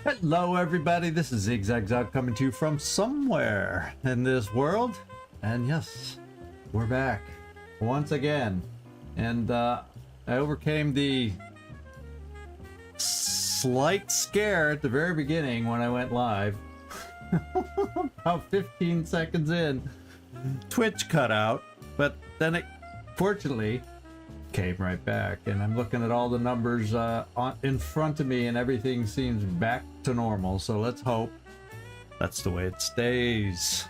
Hello everybody, this is 𝐜𝐴𝐬𝐧 coming to you from somewhere in this world. And yes, we're back once again. And I overcame the slight scare at the very beginning when I went live. About 15 seconds in, Twitch cut out, but then it fortunately came right back, and I'm looking at all the numbers in front of me and everything seems back to normal, so let's hope that's the way it stays.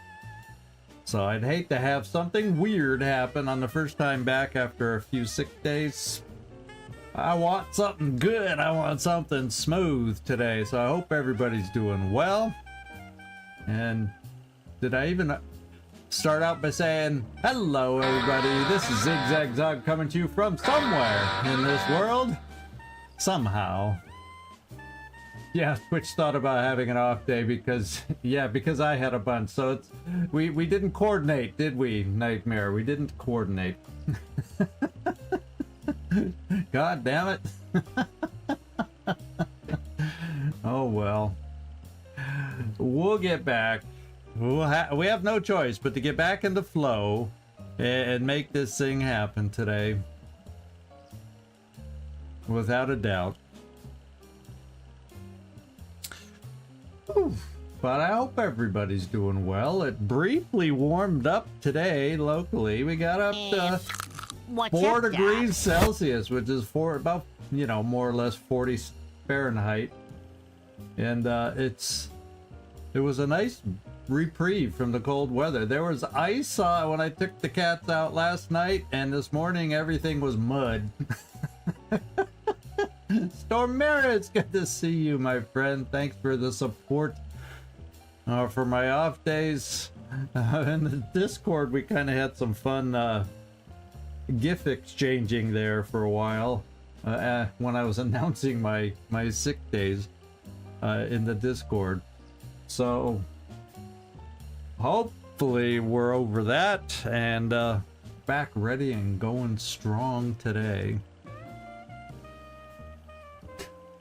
So I'd hate to have something weird happen on the first time back after a few sick days. I want something good, I want something smooth today, so I hope everybody's doing well. And did I even start out by saying, hello everybody, this is 𝐜𝐴𝐬𝐧 coming to you from somewhere in this world. Somehow. Yeah, Twitch thought about having an off day because, yeah, because I had a bunch. So it's, we didn't coordinate, did we, Nightmare? We didn't coordinate. God damn it. Oh well. We'll get back. We have no choice but to get back in the flow and make this thing happen today. Without a doubt. Whew. But I hope everybody's doing well. It briefly warmed up today locally. We got up to 4 degrees Celsius, which is about, you know, more or less 40 Fahrenheit. And it was a nice reprieve from the cold weather. There was ice when I took the cats out last night, and this morning everything was mud. Stormera, it's good to see you, my friend. Thanks for the support for my off days. In the Discord, we kind of had some fun GIF exchanging there for a while when I was announcing my sick days in the Discord. So hopefully we're over that and back ready and going strong today.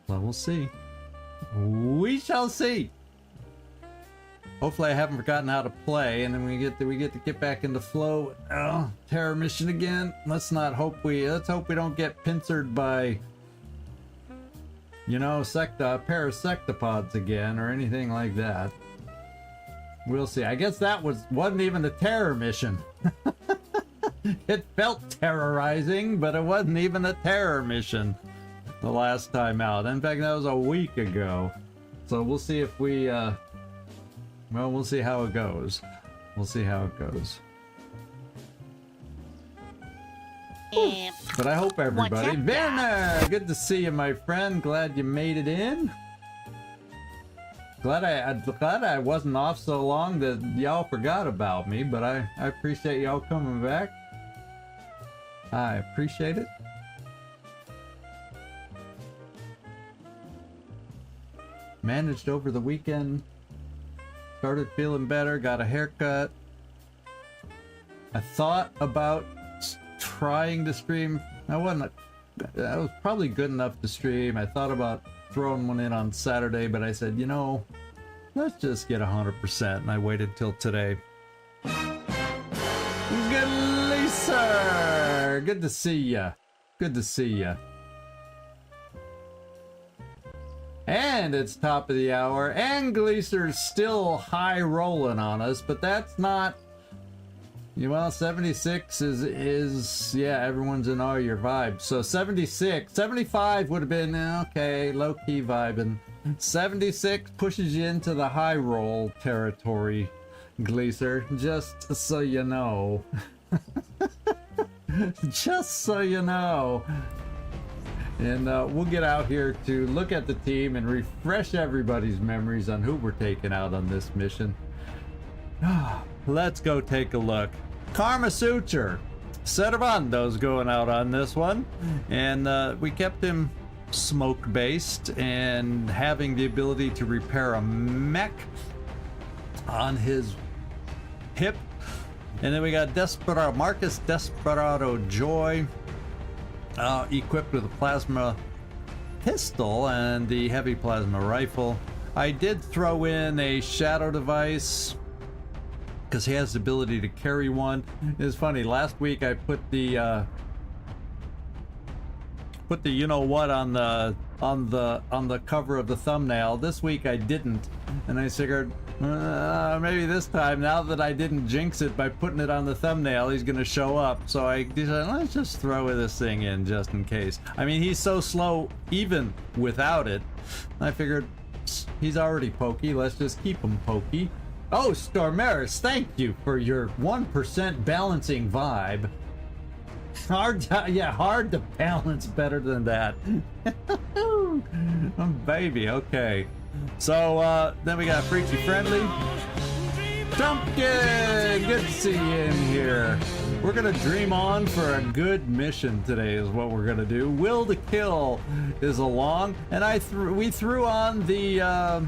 Well, we'll see. We shall see. Hopefully I haven't forgotten how to play, and then we get to get back into flow. Oh, terror mission again. Let's hope we don't get pincered by, you know, parasectopods again or anything like that. We'll see. I guess that wasn't even a terror mission. It felt terrorizing, but it wasn't even a terror mission the last time out. In fact, that was a week ago. So we'll see if we, well, we'll see how it goes. We'll see how it goes. But I hope everybody... Werner! Good to see you, my friend. Glad you made it in. Glad I wasn't off so long that y'all forgot about me, but I appreciate y'all coming back. I appreciate it. Managed over the weekend. Started feeling better, got a haircut. I thought about trying to stream. I was probably good enough to stream. I thought about throwing one in on Saturday, but I said, you know, let's just get 100%, and I waited till today. Good Lisa! Good to see ya. Good to see ya. And it's top of the hour, and Gleaser's still high rolling on us, but that's not, well, 76 is yeah, everyone's in all your vibes. So 75 would have been, okay, low-key vibing. 76 pushes you into the high roll territory, Gleaser, just so you know. Just so you know. And we'll get out here to look at the team and refresh everybody's memories on who we're taking out on this mission. Let's go take a look. 𝐜𝐡𝐢𝐬, Servando's going out on this one. And we kept him smoke-based and having the ability to repair a mech on his hip. And then we got Marcus Desperado Joy. Equipped with a plasma pistol and the heavy plasma rifle. I did throw in a shadow device because he has the ability to carry one. It's funny, last week I put the you know what on the cover of the thumbnail. This week I didn't, and I figured maybe this time, now that I didn't jinx it by putting it on the thumbnail, he's gonna show up. So I decided, let's just throw this thing in just in case. I mean, he's so slow even without it. I figured he's already pokey, let's just keep him pokey. Oh, Stormaris, thank you for your 1% balancing vibe. Hard to balance better than that. Oh, baby, okay. So, then we got Freaky Friendly. Dumpkin! Good to see you in here. We're gonna dream on for a good mission today is what we're gonna do. Will to Kill is along, and we threw on the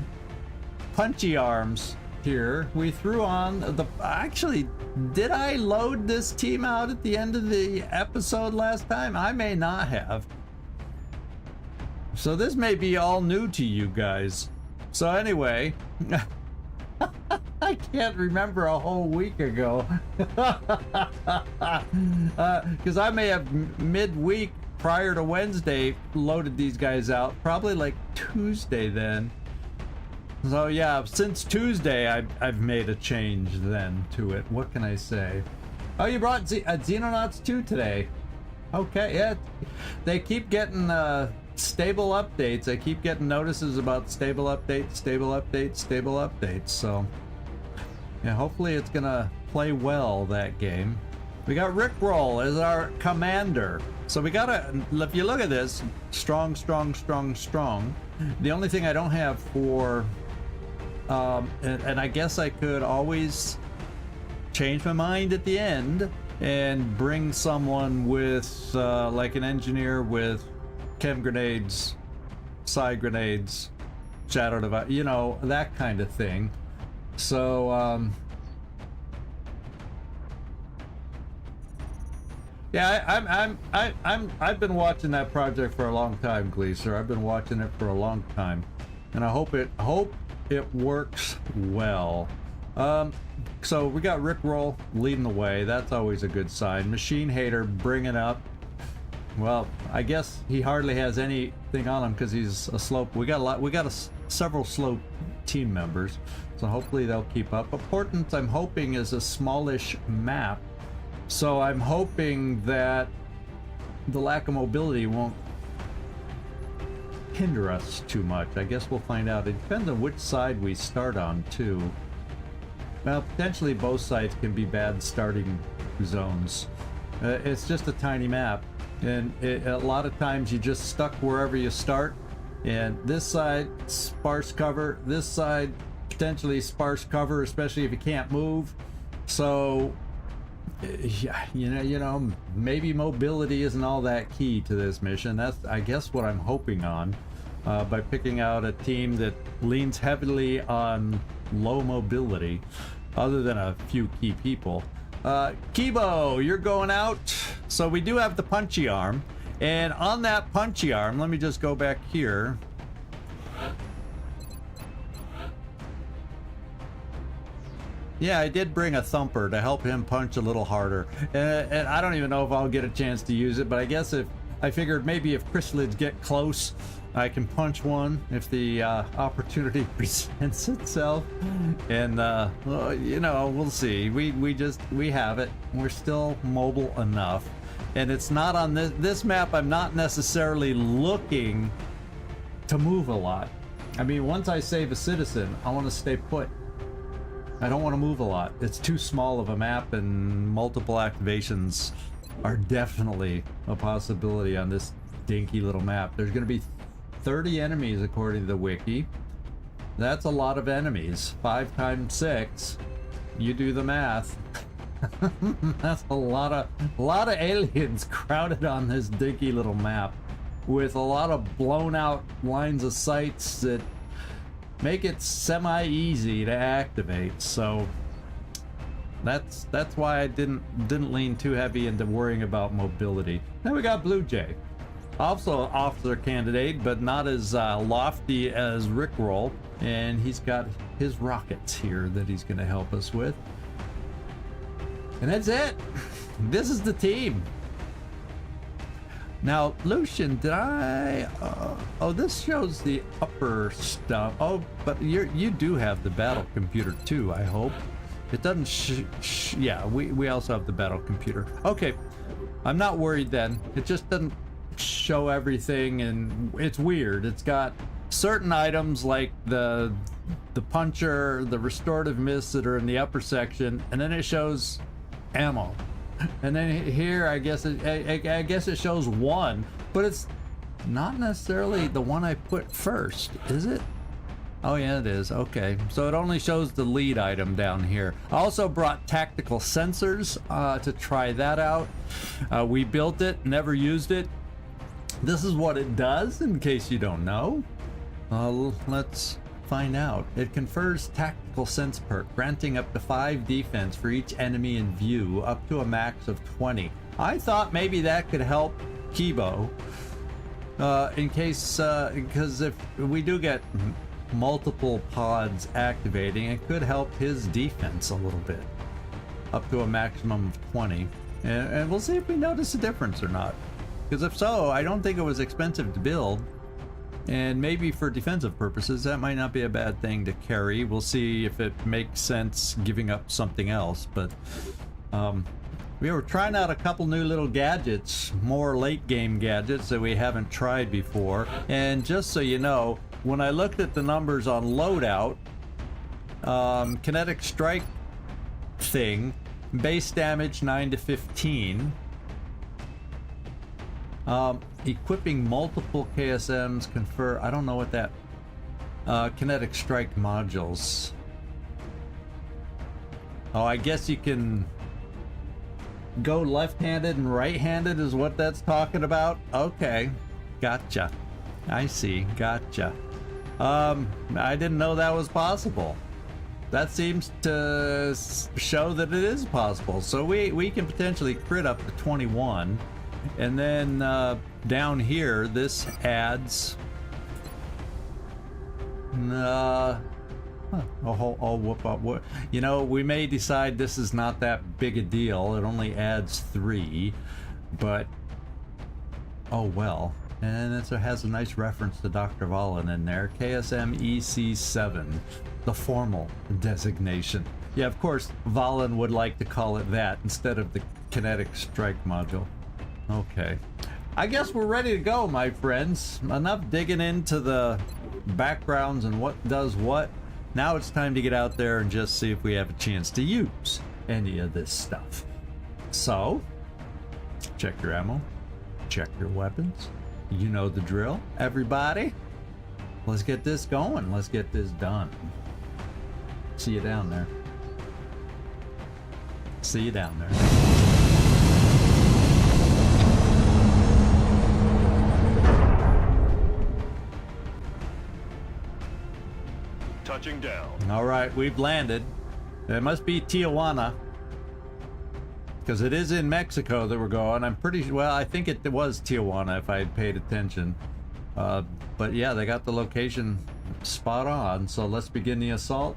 punchy arms here. We threw on the... Actually, did I load this team out at the end of the episode last time? I may not have. So this may be all new to you guys. So anyway, I can't remember a whole week ago. Because I may have midweek prior to Wednesday loaded these guys out. Probably like Tuesday then. So yeah, since Tuesday, I've made a change then to it. What can I say? Oh, you brought Xenonauts 2 today. Okay, yeah. They keep getting stable updates. I keep getting notices about stable updates, stable updates, stable updates. So yeah, hopefully it's gonna play well, that game. We got Rickroll as our commander. So we gotta, if you look at this, strong, strong, strong, strong. The only thing I don't have for and I guess I could always change my mind at the end and bring someone with like an engineer with chem grenades, side grenades, shadow device, you know, that kind of thing. So yeah, I've been watching that project for a long time, Gleaser. I've been watching it for a long time, and I hope it works well. So we got Rickroll leading the way. That's always a good sign. Machine Hater bringing up. Well, I guess he hardly has anything on him because he's a slow. We got several slow team members, so hopefully they'll keep up. Important, I'm hoping, is a smallish map. So I'm hoping that the lack of mobility won't hinder us too much. I guess we'll find out. It depends on which side we start on too. Well, potentially both sides can be bad starting zones. It's just a tiny map, and a lot of times you just stuck wherever you start. And this side, sparse cover. This side, potentially sparse cover, especially if you can't move. So yeah, you know, maybe mobility isn't all that key to this mission. That's, I guess, what I'm hoping on, by picking out a team that leans heavily on low mobility, other than a few key people. Kibo, you're going out. So we do have the punchy arm, and on that punchy arm, let me just go back here. Yeah, I did bring a thumper to help him punch a little harder. And I don't even know if I'll get a chance to use it, but I guess I figured maybe if chrysalids get close, I can punch one if the opportunity presents itself. And, well, you know, we'll see. We have it. We're still mobile enough. And it's not on this map. I'm not necessarily looking to move a lot. I mean, once I save a citizen, I want to stay put. I don't want to move a lot. It's too small of a map, and multiple activations are definitely a possibility on this dinky little map. There's going to be 30 enemies according to the wiki. That's a lot of enemies. 5 times 6. You do the math. That's a lot of aliens crowded on this dinky little map, with a lot of blown out lines of sights that make it semi-easy to activate. So that's why I didn't lean too heavy into worrying about mobility. Then we got Blue Jay, also officer candidate, but not as lofty as Rickroll. And he's got his rockets here that he's going to help us with. And that's it. This is the team. Now, Lucian, did I... oh, this shows the upper stuff. Oh, but you do have the battle computer too, I hope. It doesn't yeah, we also have the battle computer. Okay, I'm not worried then. It just doesn't show everything, and it's weird. It's got certain items like the puncher, the restorative mists that are in the upper section, and then it shows ammo. And then here, I guess it shows one, but it's not necessarily the one I put first, is it? Oh yeah, it is. Okay, so it only shows the lead item down here. I also brought tactical sensors to try that out. We built it, never used it. This is what it does, in case you don't know. Let's find out. It confers tactical sense perk, granting up to 5 defense for each enemy in view, up to a max of 20. I thought maybe that could help Kibo, in case, because if we do get multiple pods activating, it could help his defense a little bit, up to a maximum of 20. And we'll see if we notice a difference or not. Because if so, I don't think it was expensive to build. And maybe for defensive purposes, that might not be a bad thing to carry. We'll see if it makes sense giving up something else. But we were trying out a couple new little gadgets, more late game gadgets that we haven't tried before. And just so you know, when I looked at the numbers on loadout, kinetic strike thing, base damage 9 to 15. Equipping multiple KSMs confer, I don't know what that, kinetic strike modules. Oh, I guess you can go left-handed and right-handed is what that's talking about? Okay, gotcha. I see, gotcha. I didn't know that was possible. That seems to show that it is possible. So we can potentially crit up to 21. And then down here, this adds you know, we may decide this is not that big a deal. It only adds 3, but oh well. And it has a nice reference to Dr. Valen in there. KSM EC7, the formal designation. Yeah, of course, Valen would like to call it that instead of the kinetic strike module. Okay, I guess we're ready to go, my friends. Enough digging into the backgrounds and what does what. Now it's time to get out there and just see if we have a chance to use any of this stuff. So, check your ammo, check your weapons. You know the drill, everybody. Let's get this going. Let's get this done. See you down there. See you down there. Touching down. All right, we've landed. It must be Tijuana, because it is in Mexico that we're going. I'm pretty well. I think it was Tijuana if I had paid attention. But yeah, they got the location spot on. So let's begin the assault.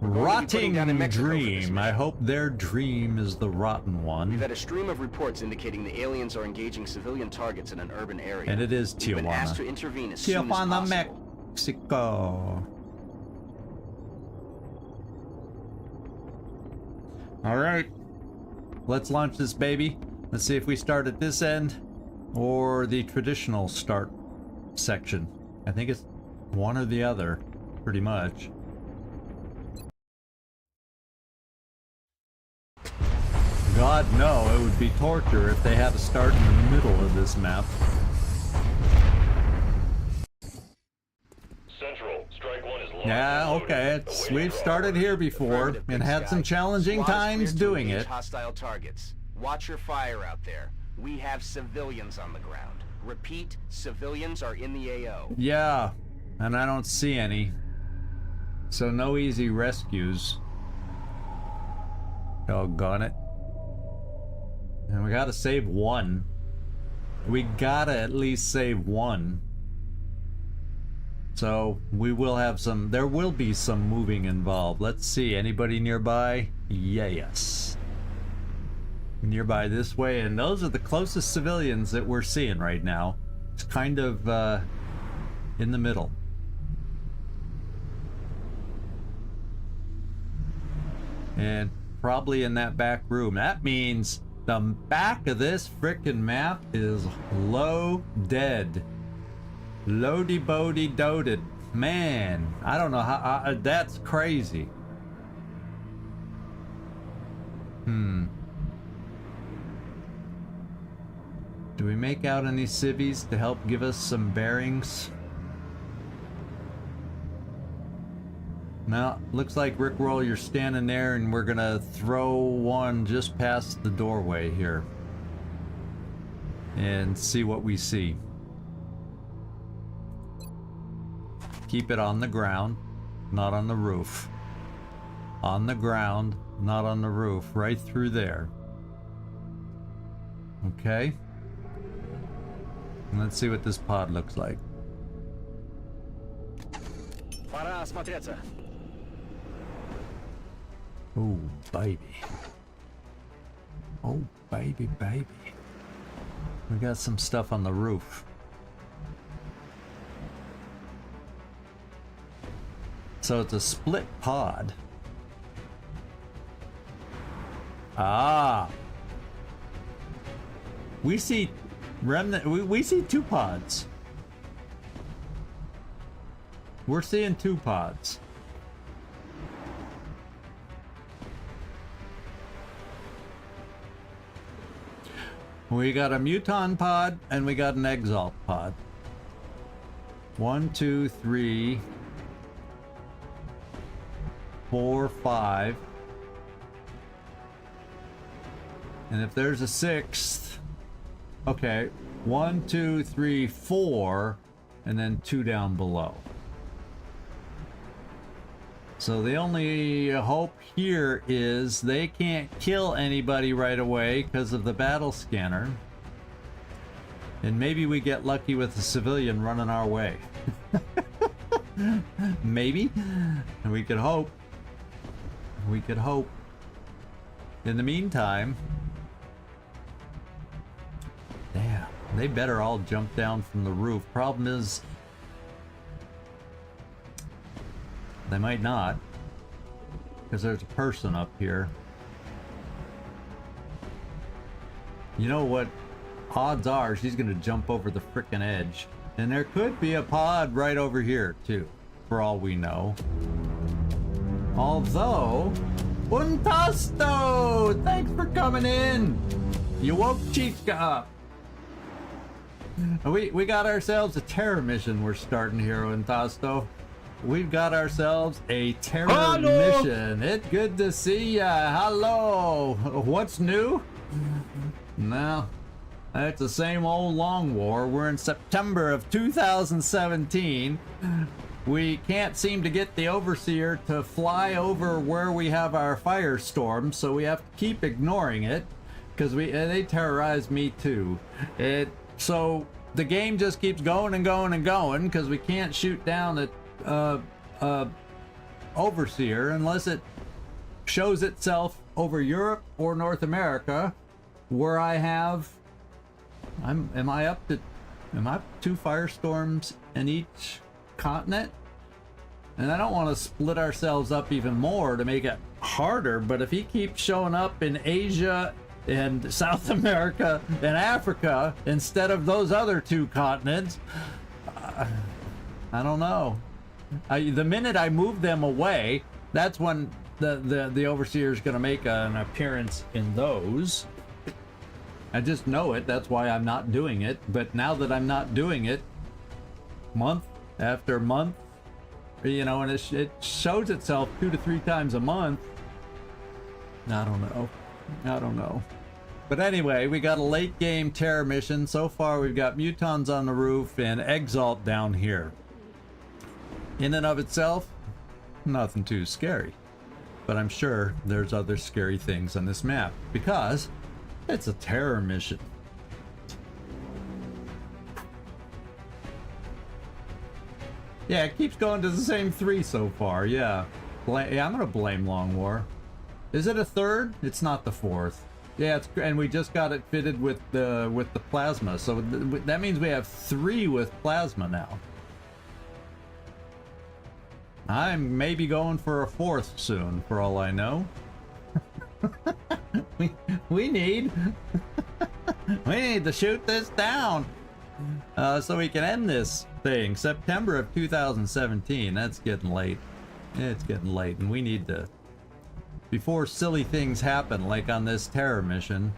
Rotting dream. I hope their dream is the rotten one. We've had a stream of reports indicating the aliens are engaging civilian targets in an urban area. And it is Tijuana. We've been asked to intervene as soon as possible. Mexico. All right, let's launch this baby. Let's see if we start at this end or the traditional start section. I think it's one or the other, pretty much. God, no, it would be torture if they had to start in the middle of this map. Central, strike one is Yeah, okay, we've started here before and had some challenging times doing it. Hostile targets. Watch your fire out there. We have civilians on the ground. Repeat, civilians are in the AO. Yeah, and I don't see any. So no easy rescues. Doggone it. And we gotta save one. We gotta at least save one. So we will have some, there will be some moving involved. Let's see, anybody nearby? Yes. Nearby this way, and those are the closest civilians that we're seeing right now. It's kind of in the middle. And probably in that back room. That means the back of this frickin' map is loaded. Loady bodie doted. Man, I don't know how, that's crazy. Do we make out any civvies to help give us some bearings? No, looks like Rickroll, you're standing there and we're gonna throw one just past the doorway here. And see what we see. Keep it on the ground, not on the roof. On the ground, not on the roof. Right through there. Okay. Let's see what this pod looks like. Пора осмотреться. Oh, baby. Oh, baby, baby. We got some stuff on the roof. So it's a split pod. Ah. We see remnant, we see two pods. We're seeing two pods. We got a Muton pod and we got an Exalt pod. 1, 2, 3, 4, 5. And if there's a sixth, okay, 1, 2, 3, 4, and then 2 down below. So the only hope here is they can't kill anybody right away because of the battle scanner. And maybe we get lucky with a civilian running our way. Maybe. And we could hope. We could hope. In the meantime, damn, they better all jump down from the roof. Problem is, they might not, because there's a person up here. You know what? Odds are she's gonna jump over the frickin' edge. And there could be a pod right over here, too, for all we know. Although, Untasto! Thanks for coming in! You woke Chiefka up. We got ourselves a terror mission we're starting here, Untasto. We've got ourselves a terror mission. It's good to see ya. Hello. What's new? No, it's the same old long war. We're in September of 2017. We can't seem to get the Overseer to fly over where we have our firestorm, so we have to keep ignoring it because they terrorize me too. So the game just keeps going and going and going because we can't shoot down the Overseer unless it shows itself over Europe or North America, where I have am I up to 2 firestorms in each continent? And I don't want to split ourselves up even more to make it harder, but if he keeps showing up in Asia and South America and Africa instead of those other 2 continents, I don't know. The minute I move them away, that's when the Overseer is going to make an appearance in those. I just know it. That's why I'm not doing it. But now that I'm not doing it, month after month, you know, and it shows itself 2 to 3 times a month. I don't know. I don't know. But anyway, we got a late game terror mission. So far, we've got Mutons on the roof and Exalt down here. In and of itself, nothing too scary. But I'm sure there's other scary things on this map because it's a terror mission. Yeah, it keeps going to the same 3 so far. Yeah. Yeah, I'm gonna blame Long War. Is it a 3rd? It's not the 4th. Yeah, it's, and we just got it fitted with the plasma, so that means we have 3 with plasma now. I'm maybe going for a 4th soon, for all I know. we need to shoot this down so we can end this thing. September of 2017. That's getting late. It's getting late, and we need to, before silly things happen like on this terror mission,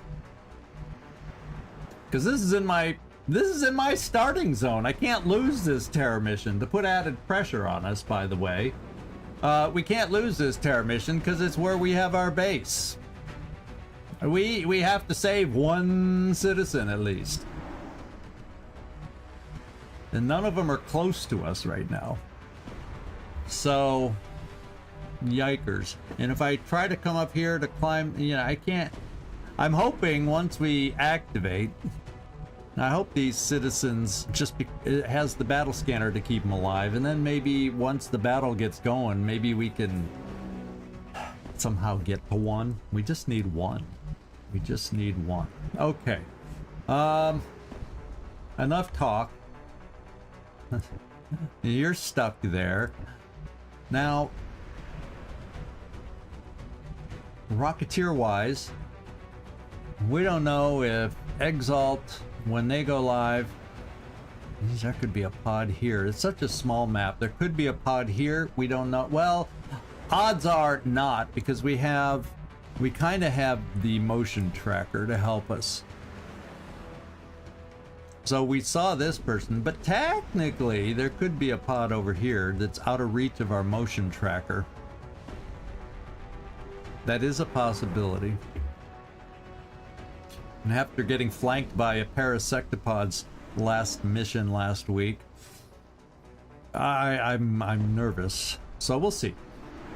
because this is in my starting zone. I can't lose this terror mission. To put added pressure on us, by the way, we can't lose this terror mission because it's where we have our base. We have to save 1 citizen at least, and none of them are close to us right now. So, yikers. And if I try to come up here to climb, you know, I can't. I'm hoping once we activate, I hope these citizens just it has the battle scanner to keep them alive, and then maybe once the battle gets going, maybe we can somehow get to 1. We just need 1. We just need 1. Okay. Enough talk. You're stuck there. Now, Rocketeer-wise, we don't know if 𝐜𝐡𝐢𝐬𝐧, when they go live, there could be a pod here. It's such a small map. There could be a pod here. We don't know. Well, odds are not, because we kind of have the motion tracker to help us. So we saw this person, but technically there could be a pod over here that's out of reach of our motion tracker. That is a possibility. And after getting flanked by a pair of sectopods last mission last week, I'm nervous. So we'll see.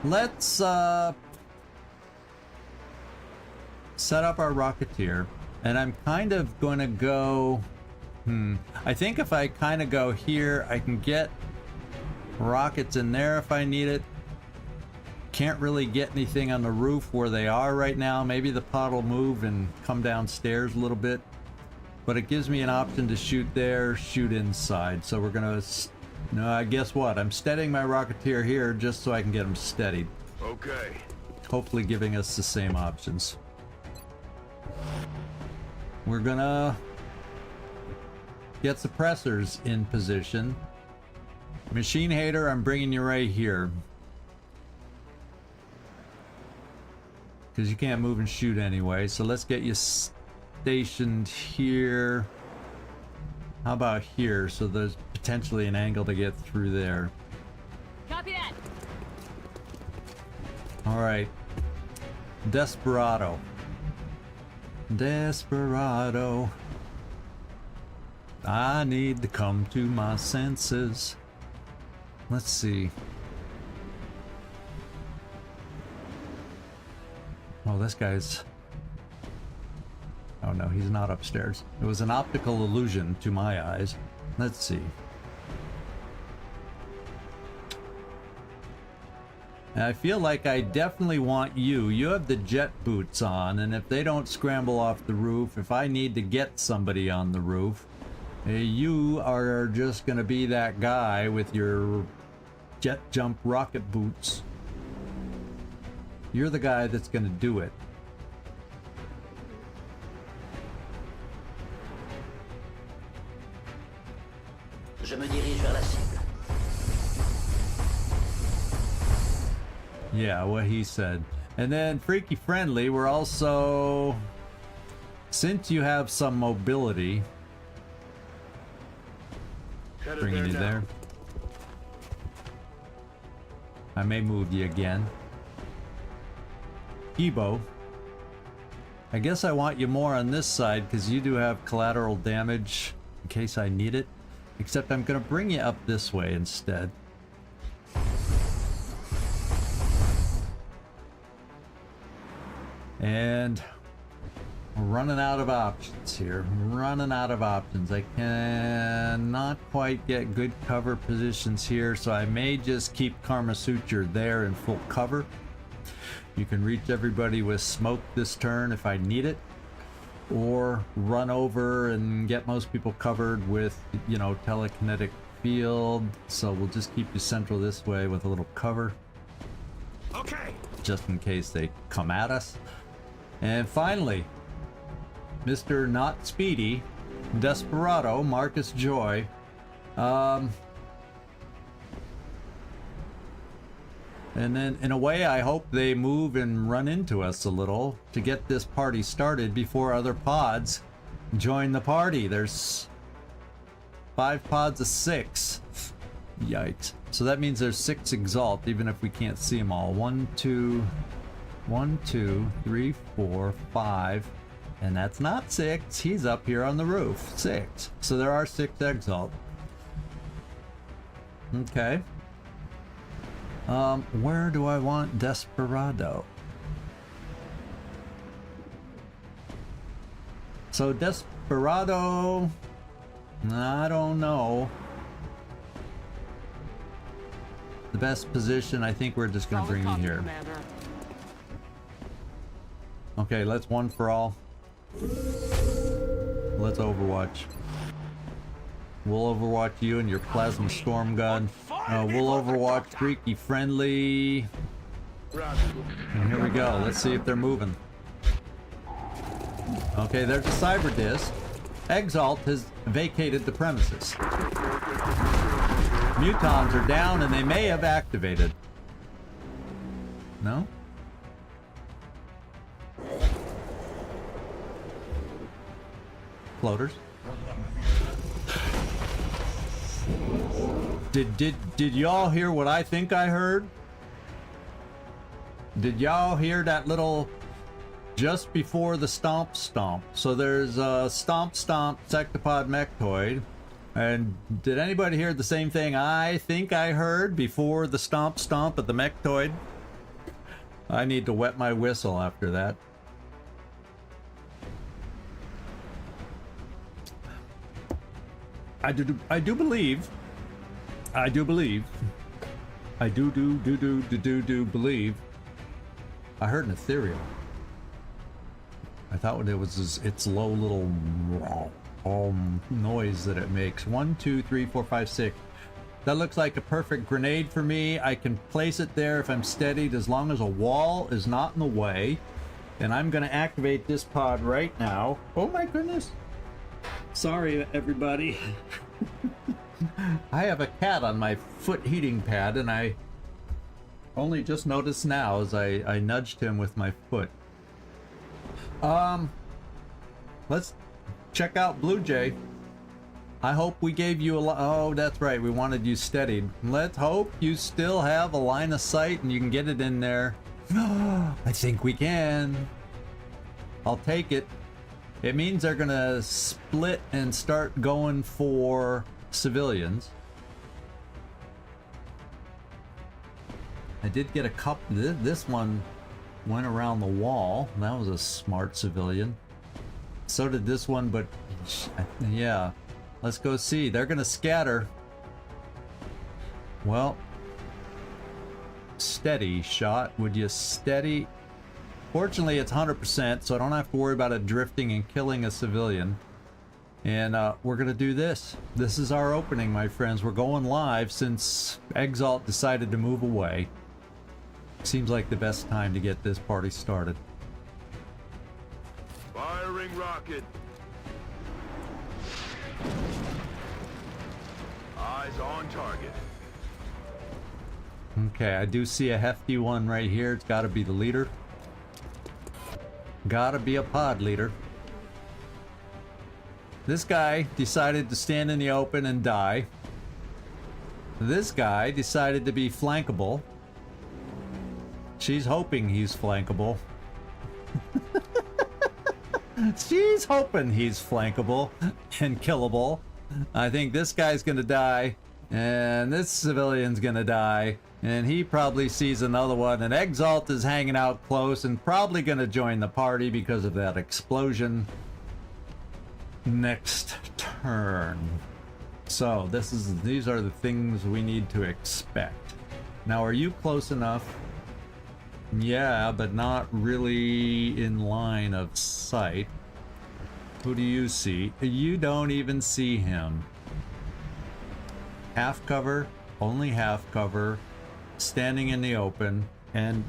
Let's set up our Rocketeer, and I'm kind of going to go. I think if I kind of go here, I can get rockets in there if I need it. Can't really get anything on the roof where they are right now. Maybe the pod will move and come downstairs a little bit, but it gives me an option to shoot there, shoot inside. So we're gonna, no, guess what? I'm steadying my Rocketeer here just so I can get them steadied. Okay. Hopefully giving us the same options. We're gonna get suppressors in position. Machine Hater, I'm bringing you right here, because you can't move and shoot anyway. So let's get you stationed here. How about here? So there's potentially an angle to get through there. Copy that. All right. Desperado. Desperado. I need to come to my senses. Let's see. Oh, this guy's... Oh no, he's not upstairs. It was an optical illusion to my eyes. Let's see. And I feel like I definitely want you. You have the jet boots on, and if they don't scramble off the roof, if I need to get somebody on the roof, you are just gonna be that guy with your jet jump rocket boots. You're the guy that's gonna do it. Je me dirige vers la cible. Yeah, what he said. And then Freaky Friendly, we're also, since you have some mobility, bringing you there. I may move you again. Ebo, I guess I want you more on this side because you do have collateral damage in case I need it. Except I'm gonna bring you up this way instead. And We're running out of options here. Running out of options. I cannot quite get good cover positions here, so I may just keep 𝐜𝐚𝐬𝐬𝐬 there in full cover. You can reach everybody with smoke this turn if I need it, or run over and get most people covered with, you know, telekinetic field. So we'll just keep you central this way with a little cover. Okay. Just in case they come at us. And finally, Mr. Not Speedy, Desperado, Marcus Joy. And then, in a way, I hope they move and run into us a little to get this party started before other pods join the party. There's 5 pods of 6. Yikes. So that means there's 6 Exalt, even if we can't see them all. 1, 2, 3, 4, 5. And that's not 6. He's up here on the roof. 6. So there are 6 Exalt. Okay. Where do I want Desperado? So Desperado, I don't know. The best position, I think we're just gonna bring you here. Okay, let's one for all. Let's Overwatch. We'll Overwatch you and your plasma storm gun. We'll Overwatch Freaky Friendly. And here we go. Let's see if they're moving. Okay, there's a cyber disc. Exalt has vacated the premises. Mutons are down and they may have activated. No? Floaters. Did y'all hear what I think I heard? Did y'all hear that little just before the stomp? So there's a stomp sectopod mechtoid. And did anybody hear the same thing I think I heard before the stomp of the mechtoid? I need to wet my whistle after that. I do believe. I believe. I heard an ethereal. I thought it was its low little noise that it makes. 1, 2, 3, 4, 5, 6. That looks like a perfect grenade for me. I can place it there if I'm steadied, as long as a wall is not in the way. And I'm gonna activate this pod right now. Oh my goodness. Sorry, everybody. I have a cat on my foot heating pad, and I only just noticed now as I nudged him with my foot. Let's check out Blue Jay. I hope we gave you a lot. Oh, that's right. We wanted you steadied. Let's hope you still have a line of sight and you can get it in there. I think we can. I'll take it. It means they're gonna split and start going for civilians. I did get a couple. This one went around the wall. That was a smart civilian. So did this one, but yeah. Let's go see. They're gonna scatter. Well, steady shot. Would you steady? Fortunately, it's 100%, so I don't have to worry about it drifting and killing a civilian. And we're gonna do this. This is our opening, my friends. We're going live since Exalt decided to move away. Seems like the best time to get this party started. Firing rocket. Eyes on target. Okay, I do see a hefty one right here. It's got to be the leader. Gotta be a pod leader. This guy decided to stand in the open and die. This guy decided to be flankable. She's hoping he's flankable. She's hoping he's flankable and killable. I think this guy's gonna die, and this civilian's gonna die, And he probably sees another one, and 𝐜𝐡𝐢𝐬 is hanging out close and probably going to join the party because of that explosion next turn. So these are the things we need to expect. Now, are you close enough? Yeah, but not really in line of sight. Who do you see? You don't even see him. Half cover, only half cover, standing in the open, and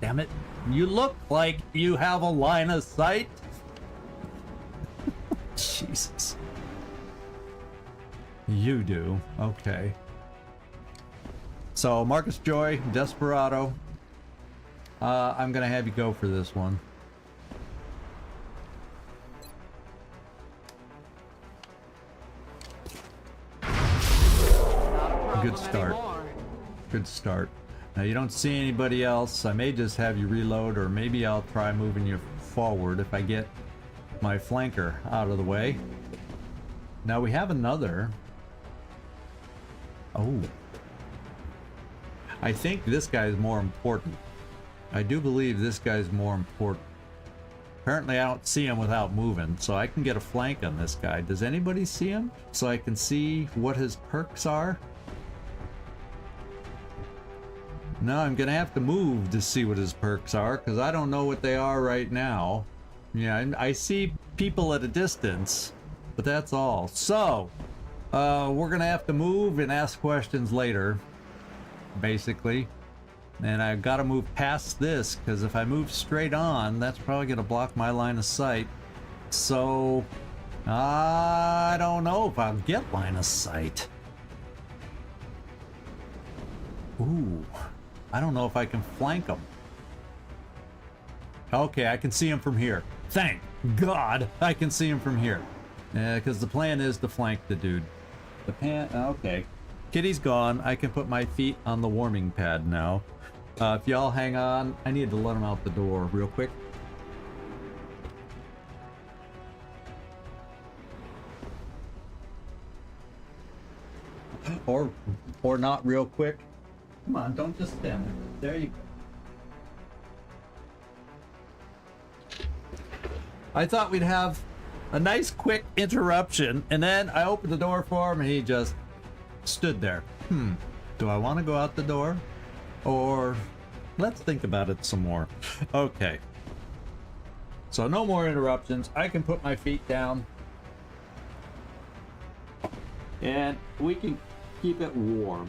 damn it, you look like you have a line of sight. Jesus. You do. Okay. So, Marcus Joy, Desperado. I'm gonna have you go for this one. Good start. Good start. Now you don't see anybody else. I may just have you reload, or maybe I'll try moving you forward if I get my flanker out of the way. Now we have another. Oh. I think this guy is more important. I do believe this guy's more important. Apparently I don't see him without moving, so I can get a flank on this guy. Does anybody see him? So I can see what his perks are? No, I'm gonna have to move to see what his perks are, because I don't know what they are right now. Yeah, I see people at a distance, but that's all. So, we're gonna have to move and ask questions later, basically. And I've got to move past this, because if I move straight on, that's probably gonna block my line of sight. So, I don't know if I'll get line of sight. Ooh. I don't know if I can flank him. Okay, I can see him from here. Thank God I can see him from here. Because the plan is to flank the dude. Okay. Kitty's gone. I can put my feet on the warming pad now. If y'all hang on, I need to let him out the door real quick. Or not real quick. Come on, don't just stand there. There you go. I thought we'd have a nice quick interruption, and then I opened the door for him and he just stood there. Do I want to go out the door? Or let's think about it some more. Okay. So no more interruptions. I can put my feet down. And we can keep it warm.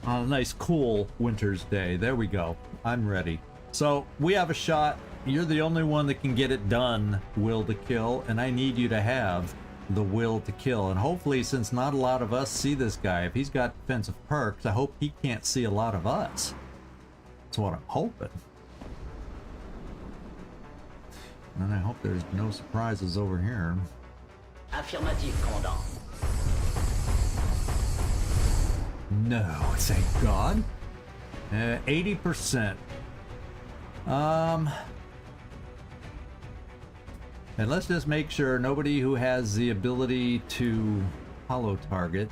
On a nice cool winter's day. There we go. I'm ready. So we have a shot. You're the only one that can get it done, will to kill, and I need you to have the will to kill. And hopefully, since not a lot of us see this guy, if he's got defensive perks, I hope he can't see a lot of us. That's what I'm hoping. And I hope there's no surprises over here. Affirmatif, Commandant. No, thank God. 80%. And let's just make sure nobody who has the ability to hollow target.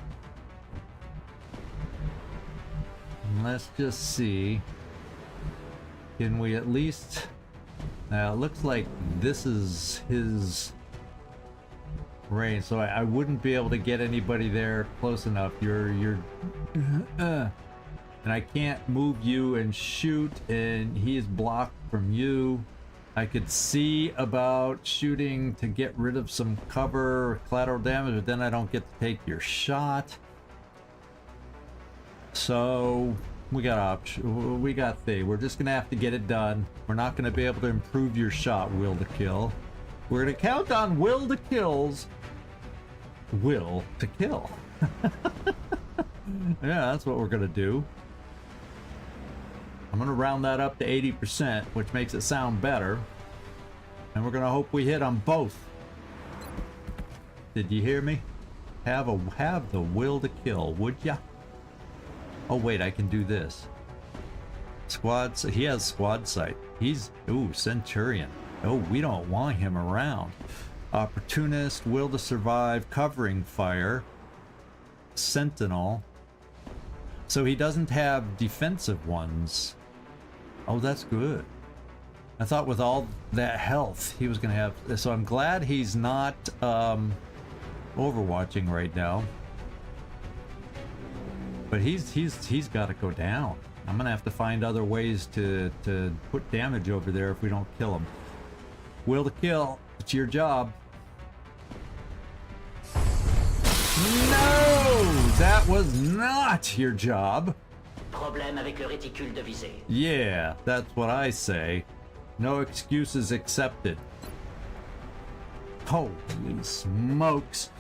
Let's just see. Can we at least... Now, it looks like this is his range, so I wouldn't be able to get anybody there close enough. And I can't move you and shoot, and he is blocked from you. I could see about shooting to get rid of some cover or collateral damage, but then I don't get to take your shot. So we got option. We got thing. We're just gonna have to get it done. We're not gonna be able to improve your shot, will to kill. We're gonna count on will to kills. Will to kill. Yeah, that's what we're gonna do. I'm gonna round that up to 80%, which makes it sound better. And we're gonna hope we hit on both. Did you hear me? Have the will to kill, would ya? Oh wait, I can do this. Squad, he has squad sight. He's, ooh, Centurion. Oh, we don't want him around. Opportunist, will to survive, covering fire. sentinel. So he doesn't have defensive ones. Oh, that's good. I thought with all that health he was gonna have, so I'm glad he's not overwatching right now. But he's got to go down. I'm gonna have to find other ways to put damage over there if we don't kill him. Will to kill, it's your job. No, that was not your job. Problème avec le réticule de visée. Yeah, that's what I say. No excuses accepted. Holy smokes.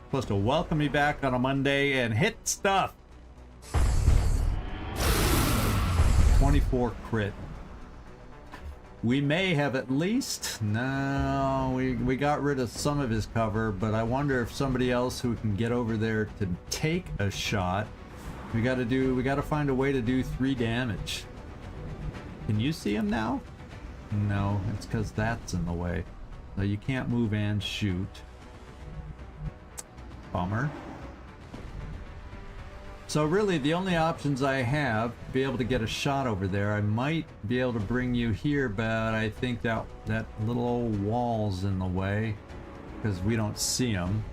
Supposed to welcome me back on a Monday and hit stuff. 24 crit. We may have at least, no, we got rid of some of his cover, but I wonder if somebody else who can get over there to take a shot. We gotta find a way to do 3 damage. Can you see him now? No, it's because that's in the way. So you can't move and shoot. Bummer. So really the only options I have to be able to get a shot over there, I might be able to bring you here, but I think that little old wall's in the way because we don't see him.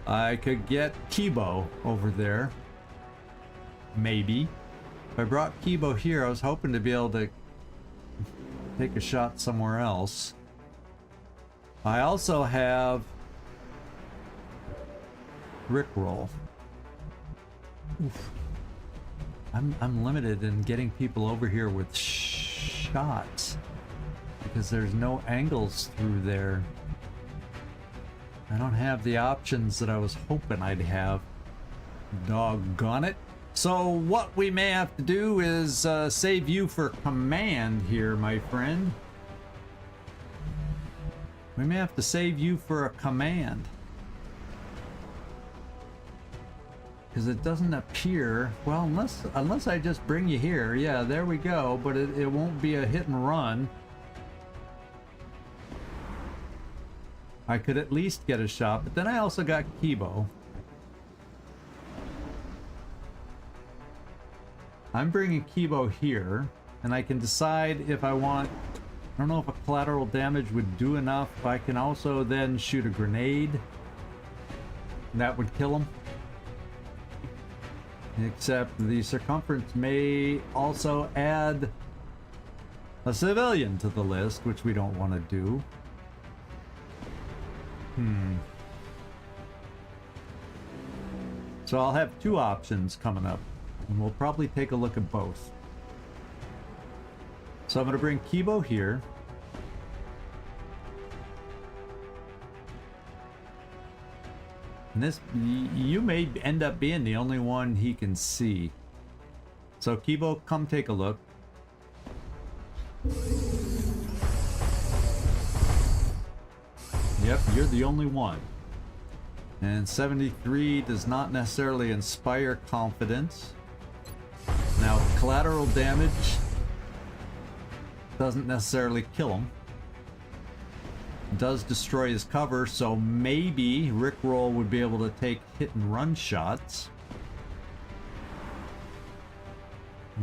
I could get 𝐜𝐝 over there. Maybe. If I brought 𝐜𝐝 here, I was hoping to be able to take a shot somewhere else. I also have Rickroll. Oof. I'm limited in getting people over here with shots because there's no angles through there. I don't have the options that I was hoping I'd have. Doggone it. So what we may have to do is save you for command here, my friend. We may have to save you for a command. Because it doesn't appear, well, unless I just bring you here. Yeah, there we go, but it won't be a hit and run. I could at least get a shot, but then I also got 𝐜𝐝. I'm bringing 𝐜𝐝 here, and I can decide if I want, I don't know if a collateral damage would do enough. I can also then shoot a grenade. That would kill him. Except the circumference may also add a civilian to the list, which we don't want to do. So I'll have 2 options coming up, and we'll probably take a look at both. So I'm going to bring 𝐜𝐝 here. And this, you may end up being the only one he can see. So 𝐜𝐝, come take a look. Yep, you're the only one. And 73 does not necessarily inspire confidence. Now, collateral damage doesn't necessarily kill him. Does destroy his cover, so maybe Rickroll would be able to take hit and run shots.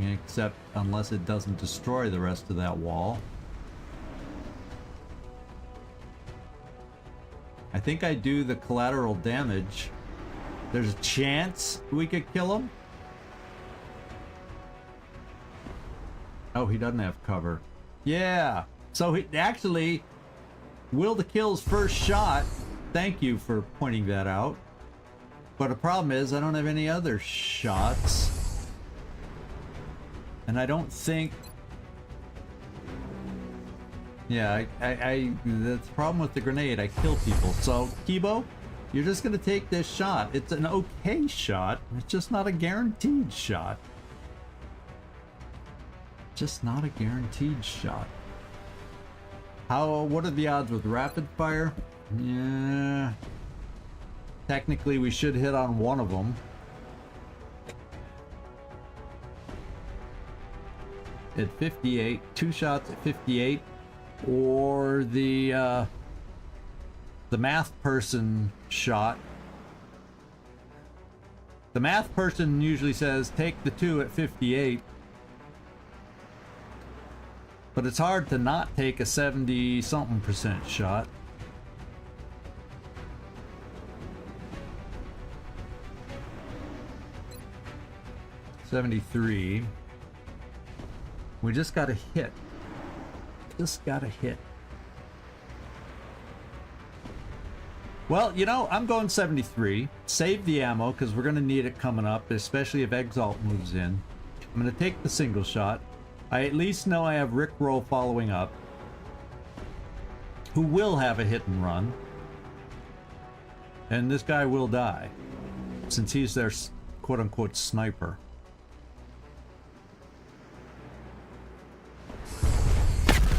Except unless it doesn't destroy the rest of that wall. I think I do the collateral damage. There's a chance we could kill him. Oh, he doesn't have cover. Yeah, so he actually will to kill's first shot. Thank you for pointing that out. But the problem is I don't have any other shots. And I don't think... Yeah, the problem with the grenade, I kill people. So, 𝐜𝐝, you're just going to take this shot. It's an okay shot. It's just not a guaranteed shot. Just not a guaranteed shot. What are the odds with rapid fire? Yeah. Technically, we should hit on one of them. At 58, 2 shots at 58, or the math person shot the math person usually says take the 2 at 58. But it's hard to not take a 70-something% shot. $73. We just got a hit. Just got a hit. Well, you know, I'm going 73. Save the ammo, because we're going to need it coming up, especially if 𝐜𝐴𝐬𝐬 moves in. I'm going to take the single shot. I at least know I have Rickroll following up, who will have a hit and run. And this guy will die, since he's their quote-unquote sniper.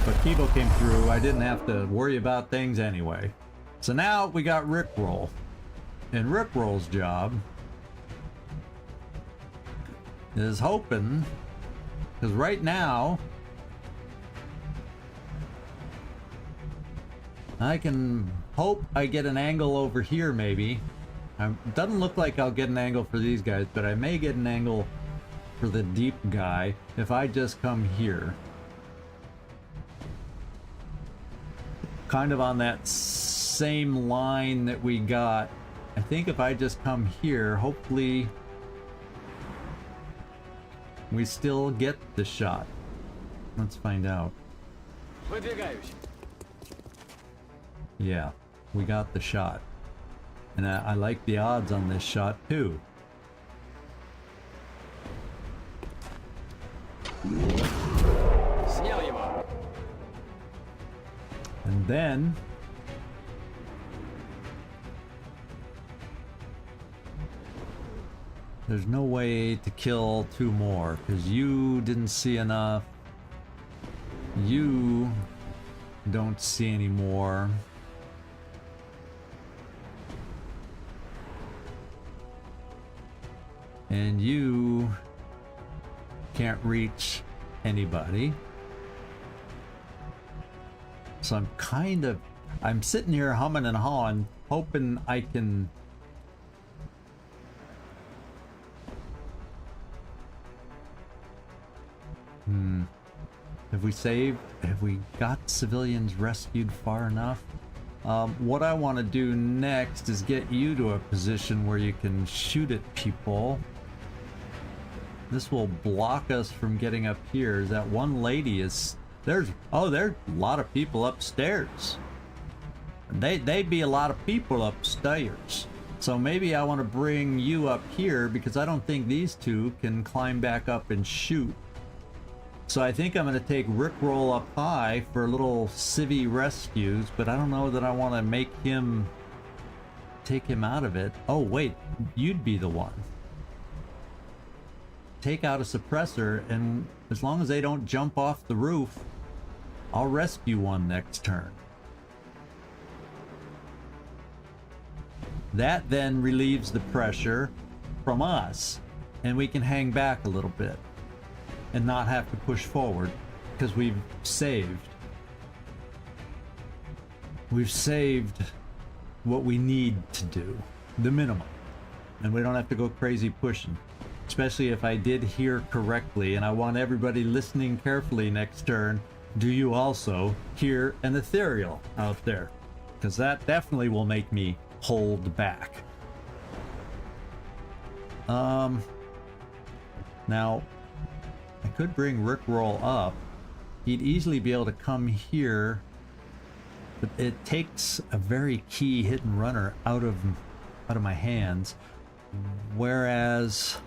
But Kibo came through. I didn't have to worry about things anyway. So now we got Rickroll. And Rickroll's job is hoping, because right now I can hope I get an angle over here maybe. It doesn't look like I'll get an angle for these guys, but I may get an angle for the deep guy if I just come here. Kind of on that same line that we got. I think if I just come here, hopefully we still get the shot. Let's find out. Yeah, we got the shot. And I like the odds on this shot too. And then there's no way to kill 2 more because you didn't see enough. You don't see any more. And you can't reach anybody. So I'm sitting here humming and hawing, hoping I can have we got civilians rescued far enough? What I want to do next is get you to a position where you can shoot at people. This will block us from getting up here. That one lady is... there's a lot of people upstairs. They'd be a lot of people upstairs. So maybe I want to bring you up here because I don't think these two can climb back up and shoot. So I think I'm going to take Rickroll up high for little civvy rescues, but I don't know that I want to take him out of it. Oh wait, you'd be the one. Take out a suppressor, and as long as they don't jump off the roof, I'll rescue one next turn. That then relieves the pressure from us, and we can hang back a little bit and not have to push forward because we've saved what we need to do, the minimum, and we don't have to go crazy pushing. Especially if I did hear correctly, and I want everybody listening carefully next turn. Do you also hear an ethereal out there? Because that definitely will make me hold back. Now, I could bring Rickroll up. He'd easily be able to come here, but it takes a very key hit and runner out of my hands. Whereas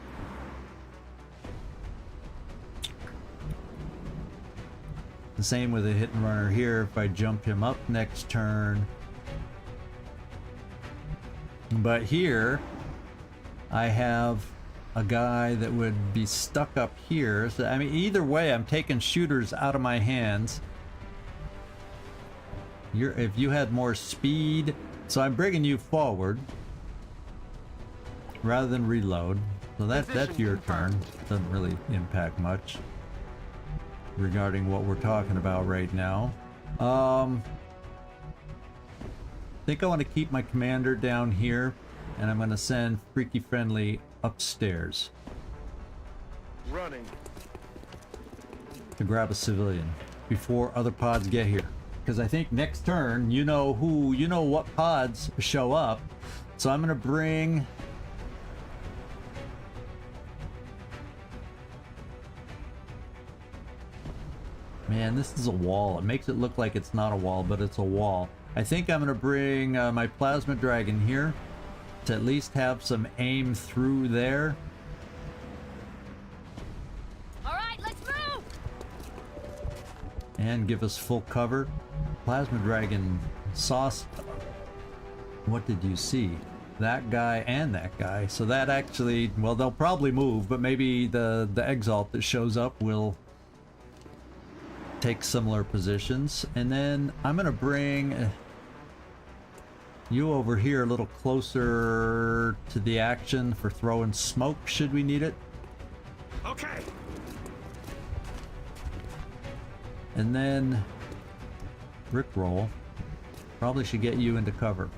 the same with a hit and runner here. If I jump him up next turn, but here I have a guy that would be stuck up here. So I mean, either way, I'm taking shooters out of my hands. If you had more speed, so I'm bringing you forward rather than reload. So that's your turn. Doesn't really impact much regarding what we're talking about right now. I think I want to keep my commander down here. and I'm gonna send Freaky Friendly upstairs Running. to grab a civilian before other pods get here. Because I think next turn, you know what pods show up. So I'm gonna bring... Man, this is a wall. It makes it look like it's not a wall, but it's a wall. I think I'm gonna bring my plasma dragon here to at least have some aim through there. All right, let's move. And give us full cover. Plasma dragon sauce. What did you see? That guy and that guy. So that actually, well, they'll probably move, but maybe the 𝐜𝐸𝐬𝐬 that shows up will take similar positions. And then I'm gonna bring you over here a little closer to the action for throwing smoke should we need it. Okay. And then Rickroll probably should get you into cover.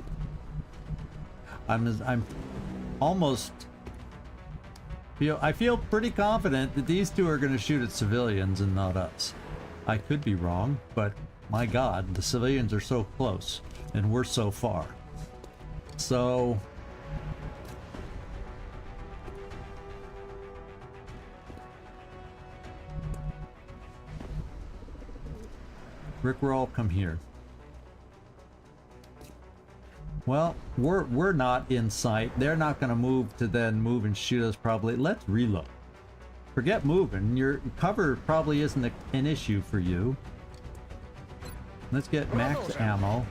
I'm almost I feel pretty confident that these two are going to shoot at civilians and not us. I could be wrong, but my god, the civilians are so close and we're so far. So Rickroll, come here. Well, we're not in sight. They're not going to move to then move and shoot us probably. Let's reload. Forget moving. Your cover probably isn't an issue for you. Let's get max ammo.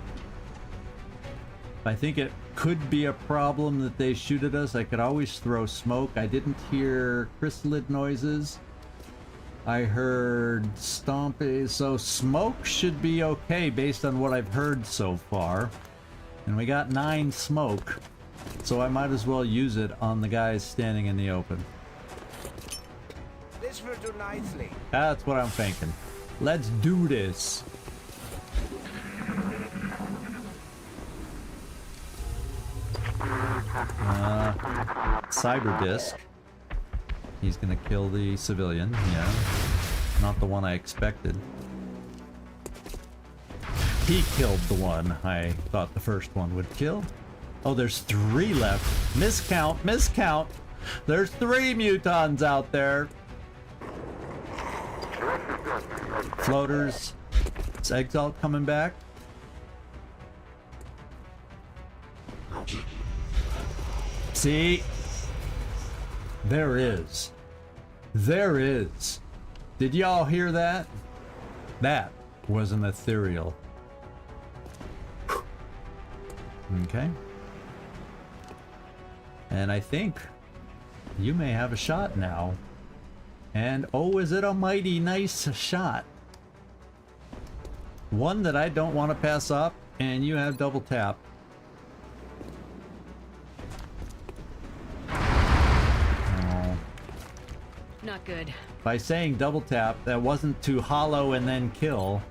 I think it could be a problem that they shoot at us. I could always throw smoke. I didn't hear chrysalid noises. I heard stomping. So smoke should be okay based on what I've heard so far. And we got 9 smoke. So I might as well use it on the guys standing in the open. This will do nicely. That's what I'm thinking. Let's do this. Cyber disc. He's gonna kill the civilian. Yeah. Not the one I expected. He killed the one I thought the first one would kill. Oh, there's 3 left. Miscount, miscount. There's 3 mutons out there. Floaters. Is 𝐜𝐸𝐬𝐬𝐬 coming back? See? There is. There is. Did y'all hear that? That was an ethereal. Okay. And I think you may have a shot now. And oh, is it a mighty nice shot. One that I don't want to pass up, and you have double tap. Oh. Not good. By saying double tap, that wasn't to hollow and then kill.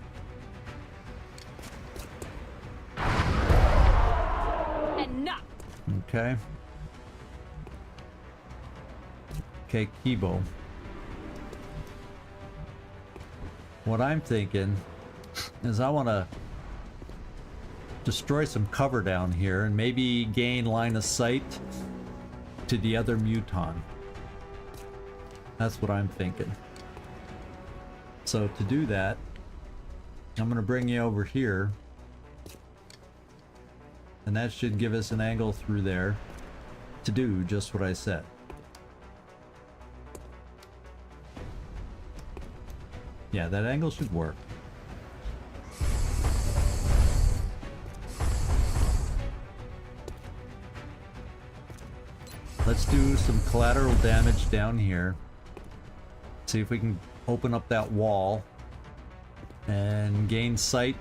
Enough. Okay. Okay, 𝐜𝐝𝐵. What I'm thinking is I want to destroy some cover down here and maybe gain line of sight to the other muton. That's what I'm thinking. So to do that, I'm going to bring you over here. And that should give us an angle through there to do just what I said. Yeah, that angle should work. Let's do some collateral damage down here. See if we can open up that wall and gain sight.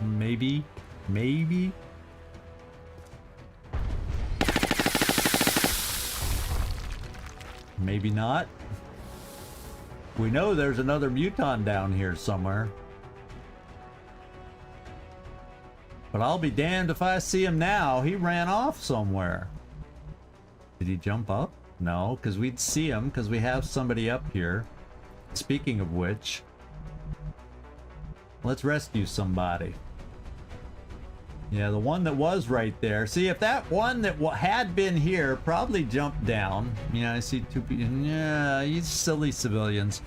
Maybe. Maybe. Maybe not. We know there's another muton down here somewhere. But I'll be damned if I see him now. He ran off somewhere. Did he jump up? No, because we'd see him because we have somebody up here. Speaking of which, let's rescue somebody. Yeah, the one that was right there. See, if that one that had been here probably jumped down. Yeah, I see two people. Yeah, you silly civilians.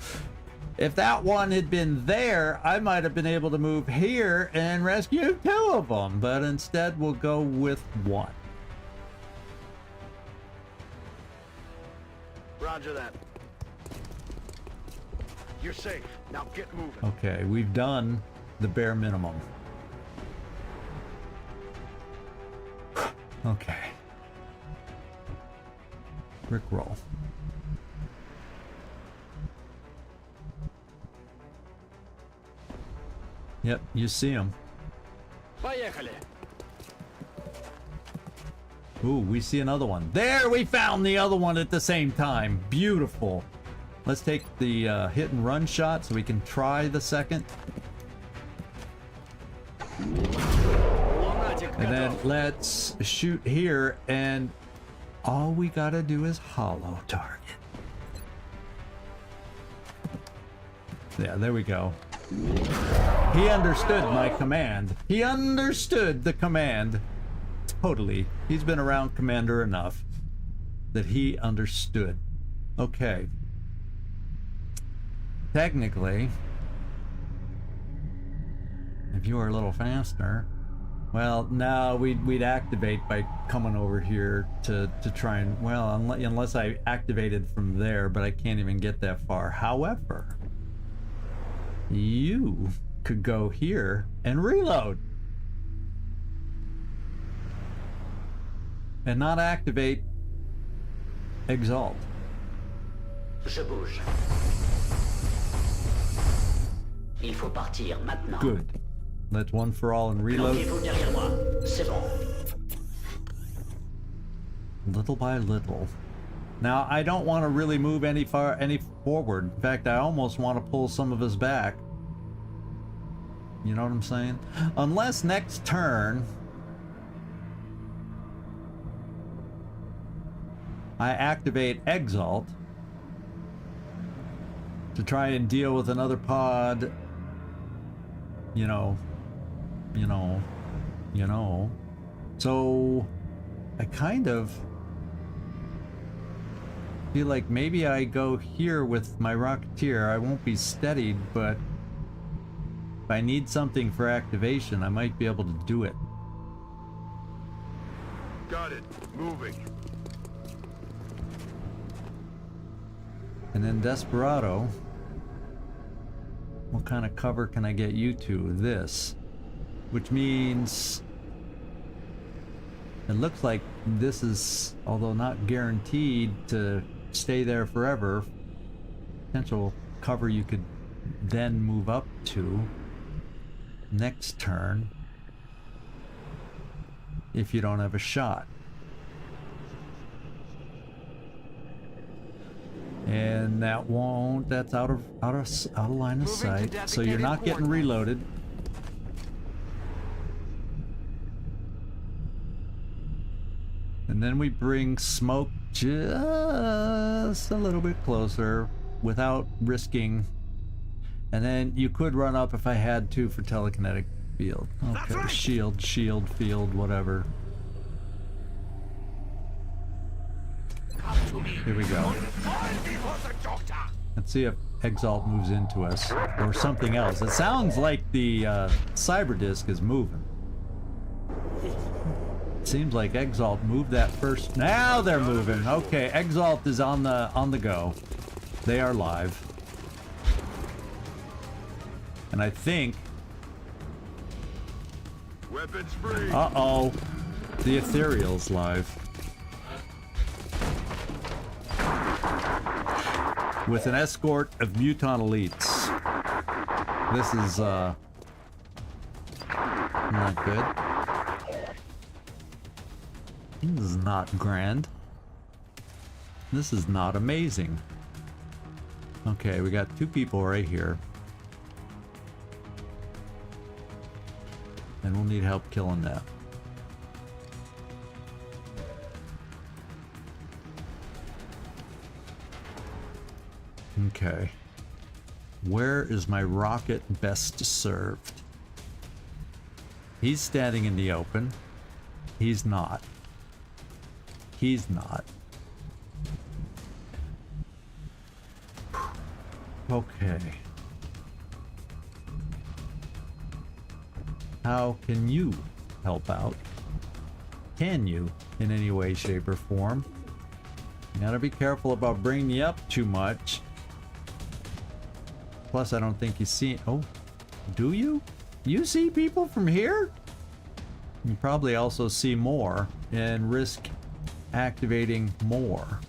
If that one had been there, I might have been able to move here and rescue 2 of them. But instead, we'll go with 1. Roger that. You're safe. Now get moving. Okay, we've done the bare minimum. Okay. Rickroll. Yep, you see him. Поехали. Ooh, we see another one. There, we found the other one at the same time. Beautiful. Let's take the hit and run shot so we can try the second. And then let's shoot here, and all we gotta do is hollow target. Yeah, there we go. He understood my command. He understood the command. Totally. He's been around Commander enough that he understood. Okay. Technically, if you were a little faster, well, no, we'd activate by coming over here to try and, well, unless I activated from there, but I can't even get that far. However, you could go here and reload and not activate Exalt. Je bouge. Il faut partir maintenant. Good. That's one for all and reload. Planquez-vous derrière moi. C'est bon. Little by little. Now, I don't want to really move any forward. In fact, I almost want to pull some of us back. You know what I'm saying? Unless next turn I activate Exalt to try and deal with another pod. You know. So I kind of feel like maybe I go here with my Rocketeer. I won't be steadied, but if I need something for activation, I might be able to do it. Got it. Moving. And then Desperado, what kind of cover can I get you to? This. Which means it looks like this is, although not guaranteed to stay there forever, potential cover you could then move up to next turn if you don't have a shot. And that won't, that's out of line of sight, so you're not getting reloaded. And then we bring smoke just a little bit closer without risking. And then you could run up if I had to for telekinetic field. Okay, right. shield, field, whatever. Here we go. Let's see if Exalt moves into us or something else. It sounds like the cyber disk is moving. Seems like Exalt moved that first. Now they're moving. Okay, Exalt is on the go. They are live. And I think. Weapons free. Uh-oh. The Ethereal's live. With an escort of Muton elites. This is not good. This is not grand. This is not amazing. Okay, we got 2 people right here. and we'll need help killing that. Okay. Where is my rocket best served? He's standing in the open. He's not. He's not. Okay. How can you help out? Can you, in any way, shape, or form? You gotta be careful about bringing you up too much. Plus, I don't think you see... Oh, do you? You see people from here? You probably also see more and risk activating more.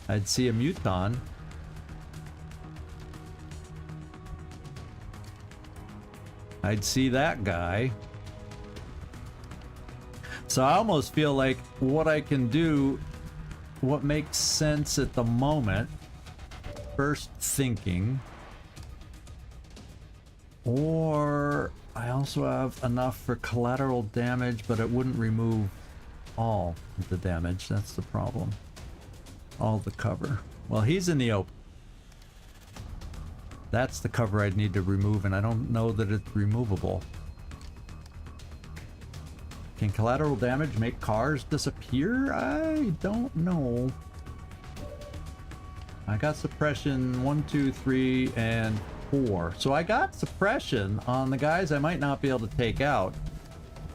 I'd see a muton. I'd see that guy. So I almost feel like what I can do, what makes sense at the moment, first thinking, or I also have enough for collateral damage, but it wouldn't remove all of the damage. That's the problem. All the cover. Well, he's in the open. That's the cover I'd need to remove, and I don't know that it's removable. Can collateral damage make cars disappear? I don't know. I got suppression 1, 2, 3, and 4. So I got suppression on the guys I might not be able to take out.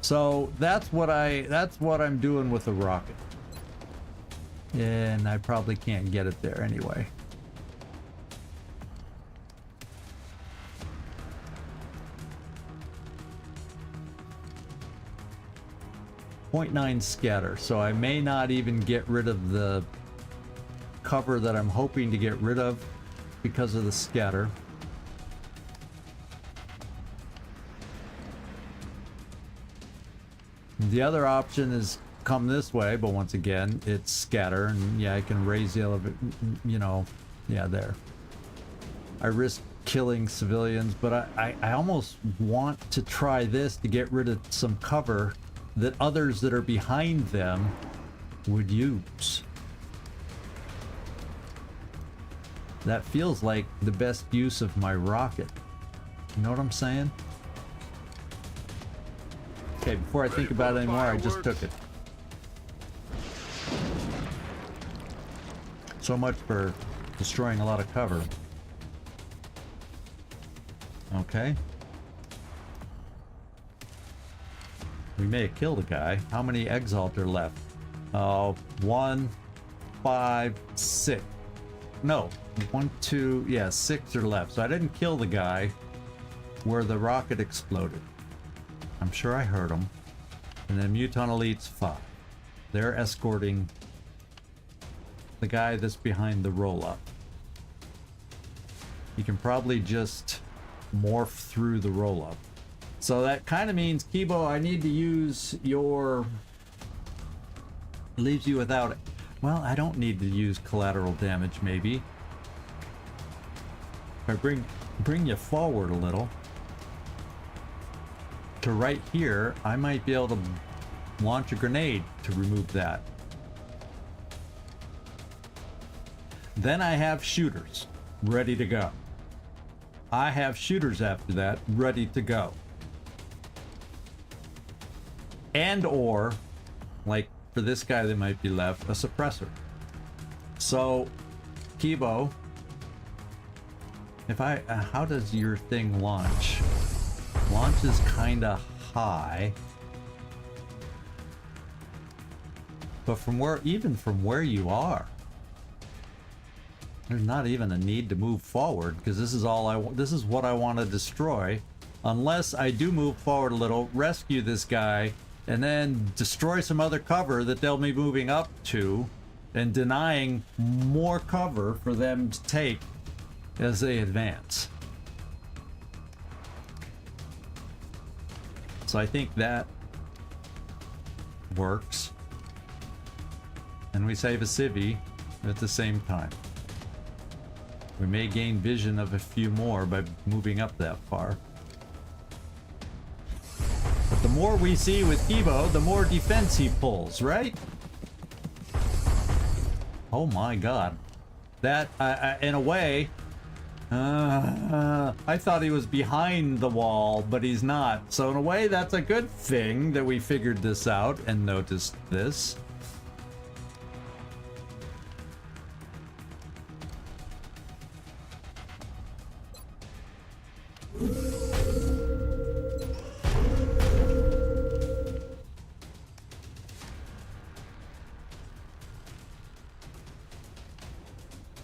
So that's what I'm doing with the rocket. And I probably can't get it there anyway. .9 scatter, so I may not even get rid of the cover that I'm hoping to get rid of because of the scatter. The other option is come this way, but once again, it's scatter, and yeah, I can raise the elevator, you know, yeah, there. I risk killing civilians, but I almost want to try this to get rid of some cover that others that are behind them would use. That feels like the best use of my rocket. You know what I'm saying? Okay, before I think about it anymore, I just took it. So much for destroying a lot of cover. Okay. We may have killed a guy. How many 𝐜𝐸𝐬𝐧 are left? 1, 5, 6. No, 1, 2, yeah, 6 are left. So I didn't kill the guy where the rocket exploded. I'm sure I heard him. And then Muton Elites 5. They're escorting the guy that's behind the roll-up. You can probably just morph through the roll-up. So that kind of means, Kibo, I need to use your... Leaves you without it. Well, I don't need to use collateral damage, maybe. If I bring you forward a little to right here, I might be able to launch a grenade to remove that. Then I have shooters ready to go. I have shooters after that ready to go. And or, like for this guy that might be left, a suppressor. So, Kibo, if I, how does your thing launch? Launch is kinda high. But from where, even from where you are, there's not even a need to move forward, because this is all this is what I want to destroy. Unless I do move forward a little, rescue this guy, and then destroy some other cover that they'll be moving up to, and denying more cover for them to take as they advance. So I think that works. And we save a civvy at the same time. We may gain vision of a few more by moving up that far. But the more we see with Kibo, the more defense he pulls, right? Oh my god. That, in a way, I thought he was behind the wall, but he's not. So in a way, that's a good thing that we figured this out and noticed this.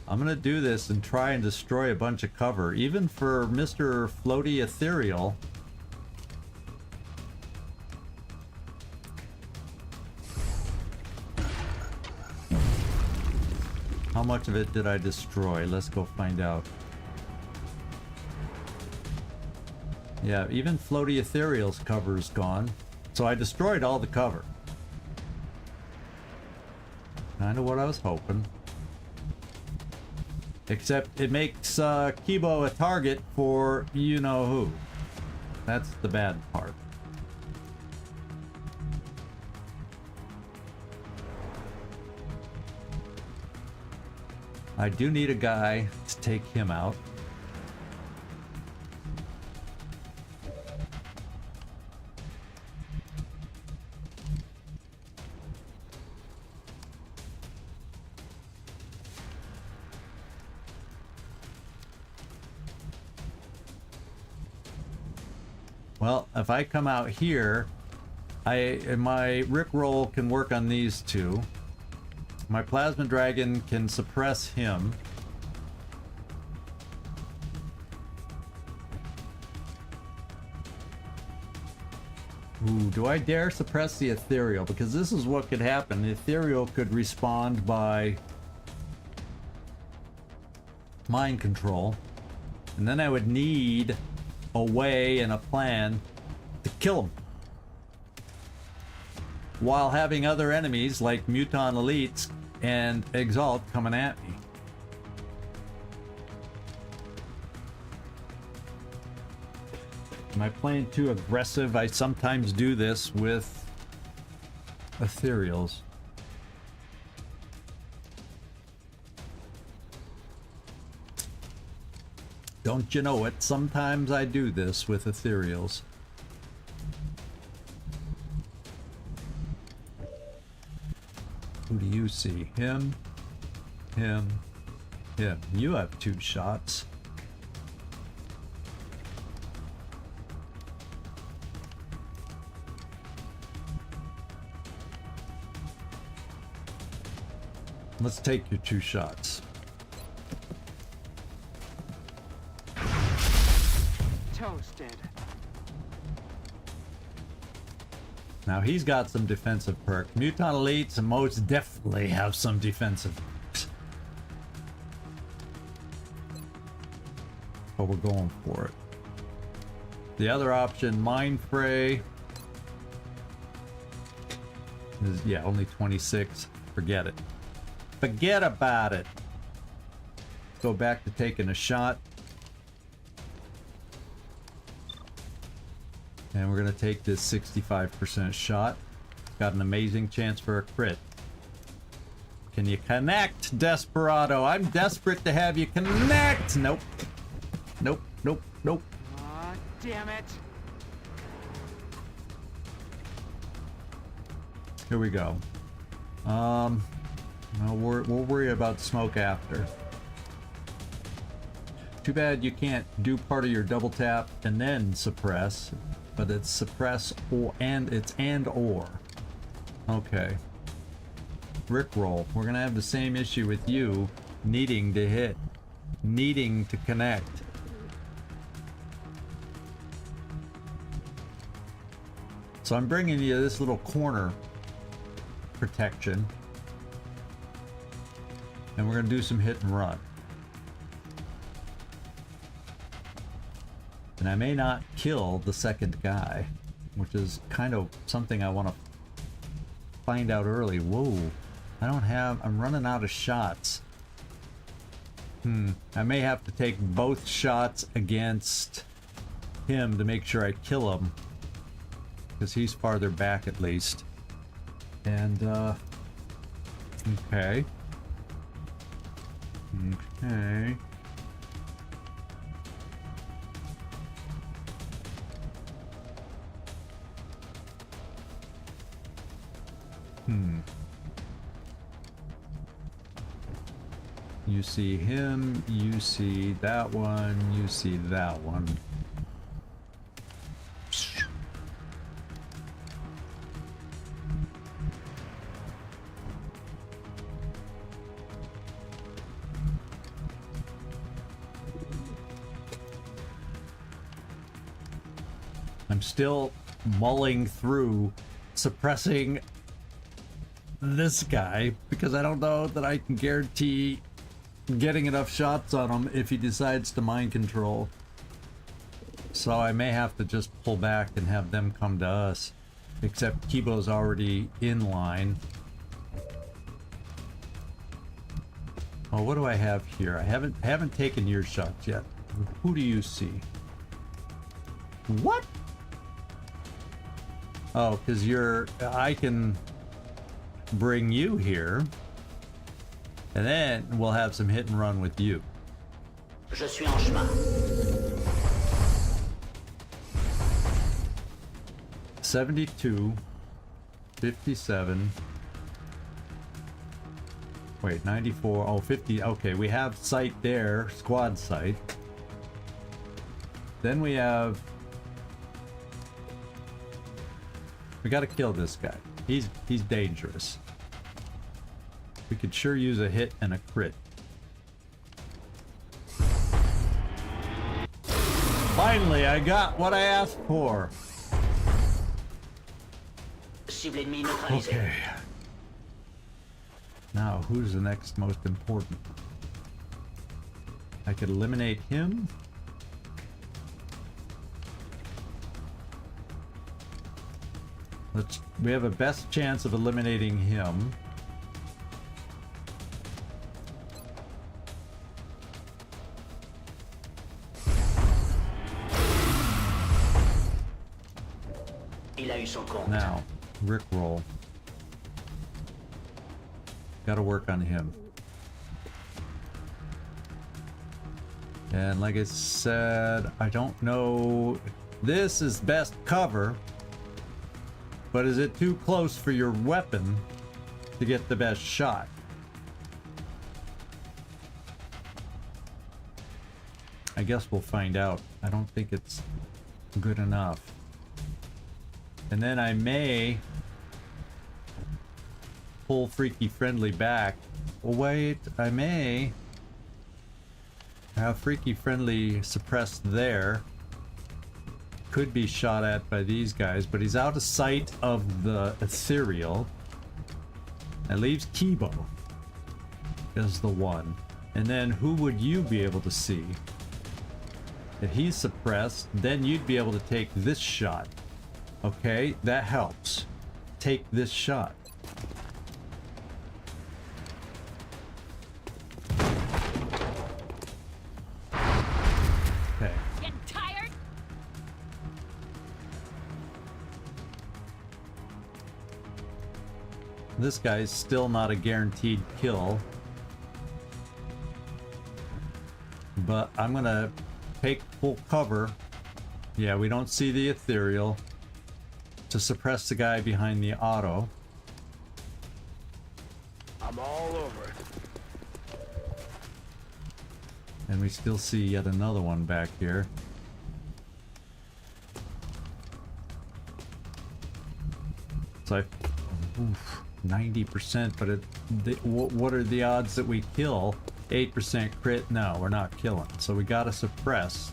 I'm gonna do this and try and destroy a bunch of cover, even for Mr. Floaty Ethereal. How much of it did I destroy? Let's go find out. Yeah, even Floaty Ethereal's cover's gone. So I destroyed all the cover. Kinda what I was hoping. Except it makes 𝐜𝐝 a target for you-know-who. That's the bad part. I do need a guy to take him out. Well, if I come out here, my Rickroll can work on these two. My Plasma Dragon can suppress him. Ooh, do I dare suppress the Ethereal? Because this is what could happen. The Ethereal could respond by mind control. And then I would need a way and a plan to kill him, while having other enemies like Mutant Elites and Exalt coming at me. Am I playing too aggressive? I sometimes do this with Ethereals. Don't you know it? Sometimes I do this with Ethereals. Who do you see? Him, him, him. You have 2 shots. Let's take your 2 shots. Toasted. Now he's got some defensive perks. Mutant Elites most definitely have some defensive perks. But we're going for it. The other option, Mind Fray, is, yeah, only 26. Forget it. Forget about it. Go back to taking a shot. And we're going to take this 65% shot. Got an amazing chance for a crit. Can you connect, Desperado? I'm desperate to have you connect! Nope. Nope, nope, nope. Aw, damn it. Here we go. We'll worry about smoke after. Too bad you can't do part of your double tap and then suppress. But it's suppress or and it's and or. Okay. Rickroll. We're gonna have the same issue with you needing to hit, needing to connect. So I'm bringing you this little corner protection, and we're gonna do some hit and run. And I may not kill the second guy, which is kind of something I want to find out early. Whoa, I'm running out of shots. I may have to take both shots against him to make sure I kill him. Because he's farther back at least. And, okay. Okay. You see him, you see that one, you see that one. I'm still mulling through suppressing this guy because I don't know that I can guarantee getting enough shots on him if he decides to mind control. So I may have to just pull back and have them come to us. Except Kibo's already in line. Oh, what do I have here? I haven't taken your shots yet. Who do you see? What? Oh, because I can bring you here. And then we'll have some hit and run with you. Je suis en chemin. 72, 57. Wait, 94. Oh, 50. Okay, we have sight there, squad sight. Then we have. We gotta kill this guy. He's dangerous. We could sure use a hit and a crit. Finally, I got what I asked for. Cible ennemie neutralisée. Okay. Now, who's the next most important? I could eliminate him. We have a best chance of eliminating him. Il a eu son compte. Now, Rickroll. Gotta work on him. And like I said, I don't know. This is best cover. But is it too close for your weapon to get the best shot? I guess we'll find out. I don't think it's good enough. And then I may pull Freaky Friendly back. Well, wait, I may have Freaky Friendly suppressed there. Could be shot at by these guys, but he's out of sight of the ethereal. That leaves Kibo as the one. And then who would you be able to see? If he's suppressed, then you'd be able to take this shot. Okay, that helps. Take this shot. Okay. Getting tired? This guy's still not a guaranteed kill. But I'm gonna take full cover. Yeah, we don't see the ethereal. To suppress the guy behind the auto. I'm all over it. And we still see yet another one back here. So 90%, but what are the odds that we kill? 8% crit? No, we're not killing. So we gotta suppress.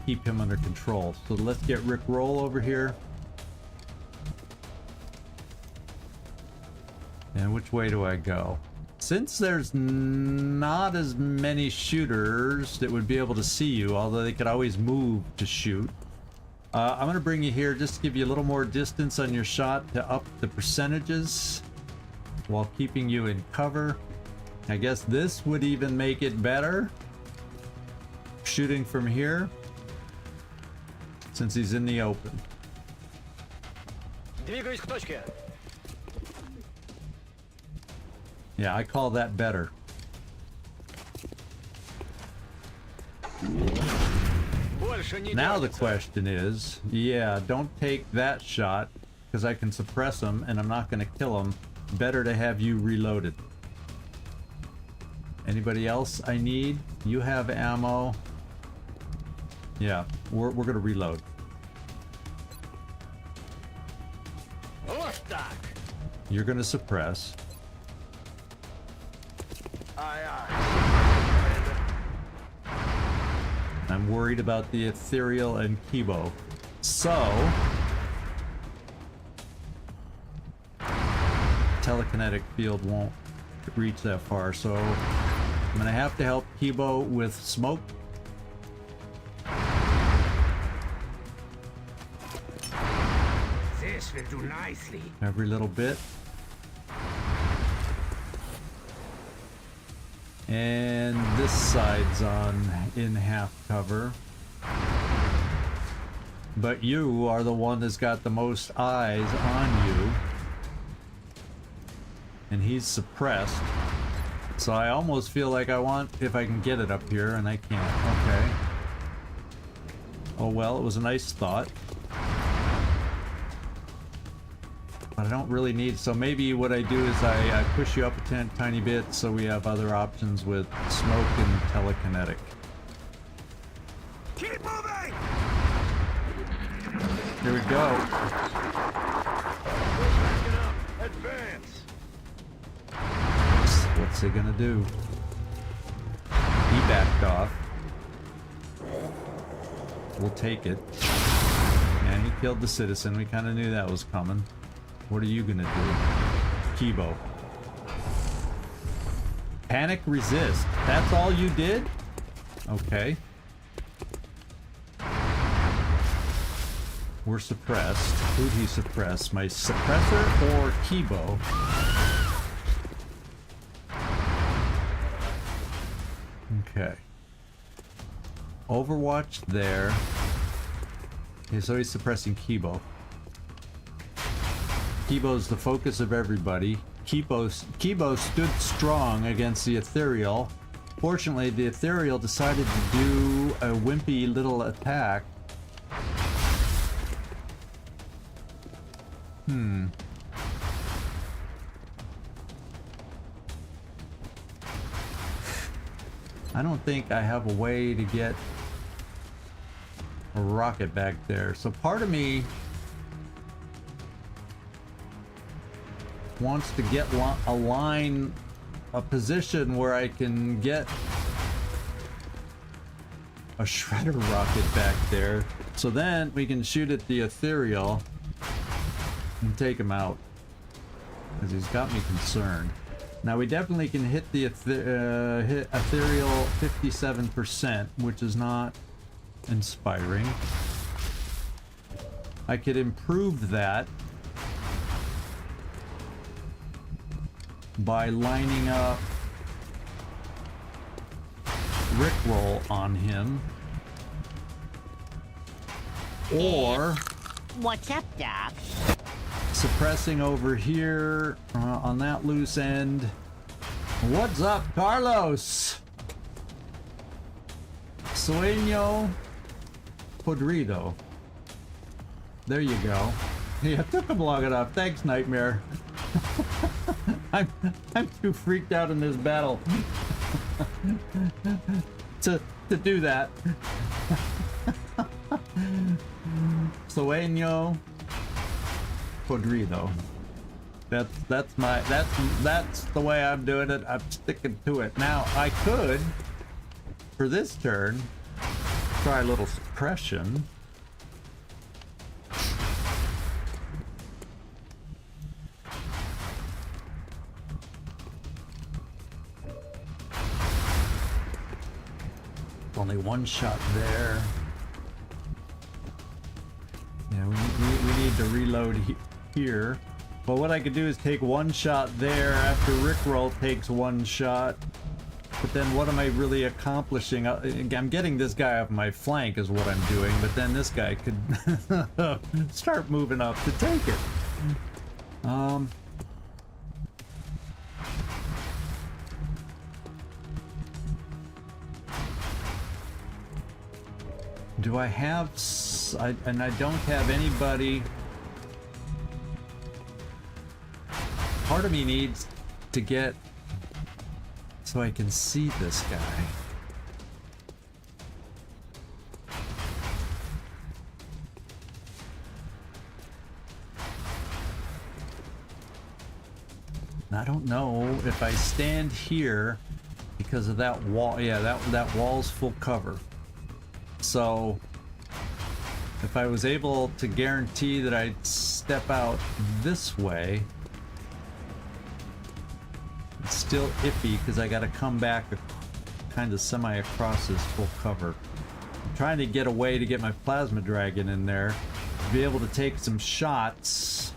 Keep him under control. So let's get Rick Roll over here. And which way do I go? Since there's not as many shooters that would be able to see you, although they could always move to shoot, I'm going to bring you here just to give you a little more distance on your shot to up the percentages while keeping you in cover. I guess this would even make it better. Shooting from here, since he's in the open. Двигаюсь к точке. Yeah, I call that better. Больше не Now the дергаться. question is, yeah, don't take that shot, because I can suppress him and I'm not going to kill him. Better to have you reloaded. Anybody else I need? You have ammo. Yeah, we're going to reload. Вот так. You're going to suppress. Ай, ай. I'm worried about the ethereal and Kibo. So, telekinetic field won't reach that far, so I'm gonna have to help Kibo with smoke. This will do nicely. Every little bit. And this side's in half cover. But you are the one that's got the most eyes on you. And he's suppressed. So I almost feel like I want, if I can get it up here, and I can't. Okay. Oh well, it was a nice thought. But I don't really need, so maybe what I do is I push you up a tiny bit so we have other options with smoke and telekinetic. Keep moving. Here we go. Advance. What's he gonna do? He backed off. We'll take it. And he killed the citizen. We kind of knew that was coming. What are you gonna do? Kibo. Panic resist. That's all you did? Okay. We're suppressed. Who'd he suppress? My suppressor or Kibo? Okay. Overwatch there. Okay, so he's suppressing Kibo. Kibo's the focus of everybody. Kibo stood strong against the ethereal. Fortunately, the ethereal decided to do a wimpy little attack. I don't think I have a way to get a rocket back there. So part of me wants to get a position where I can get a shredder rocket back there, so then we can shoot at the ethereal and take him out, because he's got me concerned. Now we definitely can hit the hit ethereal 57%, which is not inspiring. I could improve that by lining up Rickroll on him, or What's up, Doc? suppressing over here on that loose end. What's up, Carlos? Sueño Podrido. There you go. Yeah, it took him long enough. Thanks, Nightmare. I'm too freaked out in this battle to do that. Sueño Podrido. That's the way I'm doing it. I'm sticking to it. Now I could, for this turn, try a little suppression. Only one shot there. Yeah, we need to reload here. But what I could do is take one shot there after Rickroll takes one shot. But then what am I really accomplishing? I'm getting this guy off my flank is what I'm doing, but then this guy could start moving up to take it. Do I have... and I don't have anybody... Part of me needs to get... so I can see this guy. I don't know if I stand here because of that wall. Yeah, that wall's full cover. So if I was able to guarantee that I'd step out this way, it's still iffy because I got to come back kind of semi across this full cover. I'm trying to get a way to get my plasma dragon in there to be able to take some shots.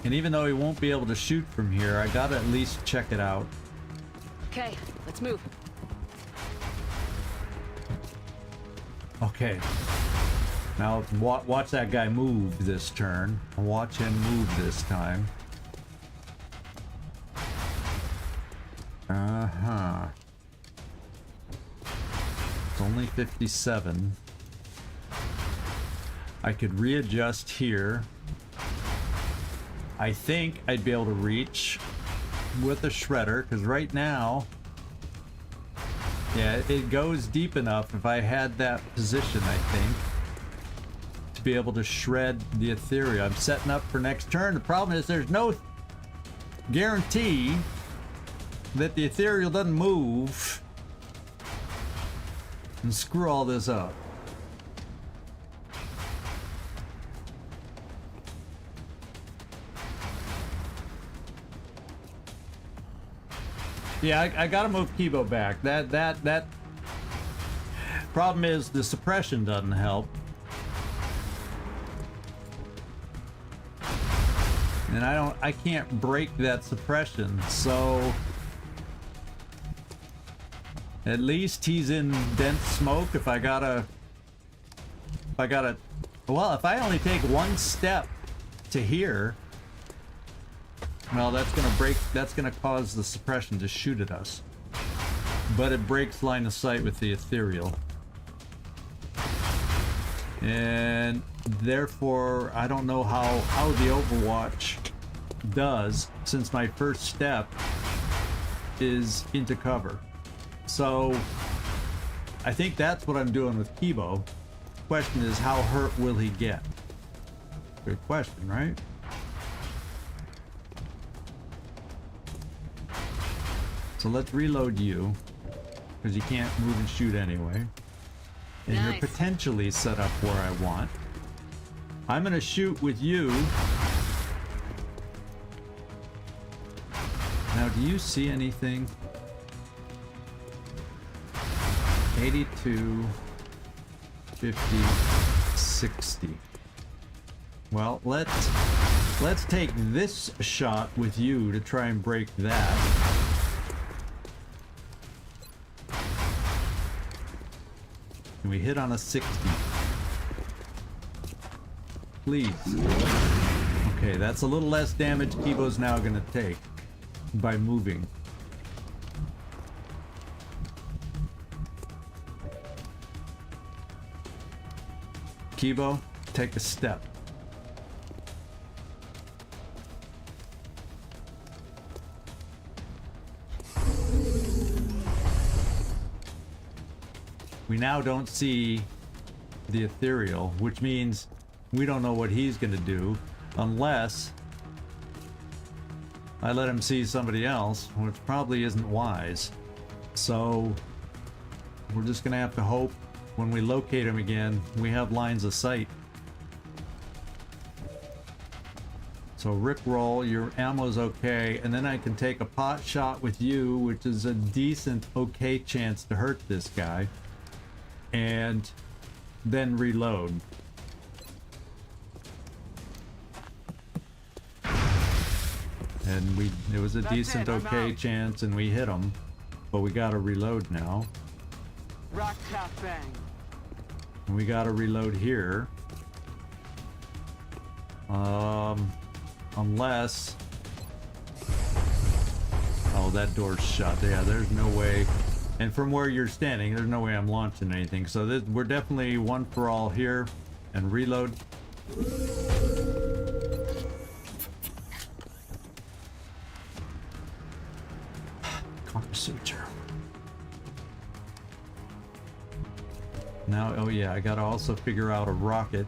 And even though he won't be able to shoot from here, I gotta at least check it out. Okay, let's move. Okay. Now watch that guy move this turn. Watch him move this time. Uh-huh. It's only 57. I could readjust here. I think I'd be able to reach with a shredder, because right now, yeah, it goes deep enough if I had that position, I think, to be able to shred the ethereal. I'm setting up for next turn. The problem is there's no guarantee that the ethereal doesn't move and screw all this up. Yeah, I gotta move Kibo back. That problem is the suppression doesn't help. And I can't break that suppression, so at least he's in dense smoke. If I gotta, well, if I only take one step to here, well, that's gonna cause the suppression to shoot at us. But it breaks line of sight with the ethereal. And therefore, I don't know how the Overwatch does, since my first step is into cover. So I think that's what I'm doing with Kibo. Question is, how hurt will he get? Good question, right? So let's reload you, because you can't move and shoot anyway. And Nice. you're potentially set up where I want. I'm gonna shoot with you. Now, do you see anything? 82, 50, 60. Well, let's take this shot with you to try and break that. Can we hit on a 60? Please. Okay, that's a little less damage Kibo's now gonna take by moving. Kibo, take a step. We now don't see the ethereal, which means we don't know what he's gonna do unless I let him see somebody else, which probably isn't wise. So we're just gonna have to hope when we locate him again, we have lines of sight. So Rickroll, your ammo's okay, and then I can take a pot shot with you, which is a decent okay chance to hurt this guy. And then reload. And it was a That's decent it, I'm okay out. chance, and we hit them, but we gotta reload now. Rock top bang. And we gotta reload here. Unless... Oh, that door's shut. Yeah, there's no way. And from where you're standing, there's no way I'm launching anything. So we're definitely one for all here. And reload. Conversator. Now, oh yeah, I gotta also figure out a rocket.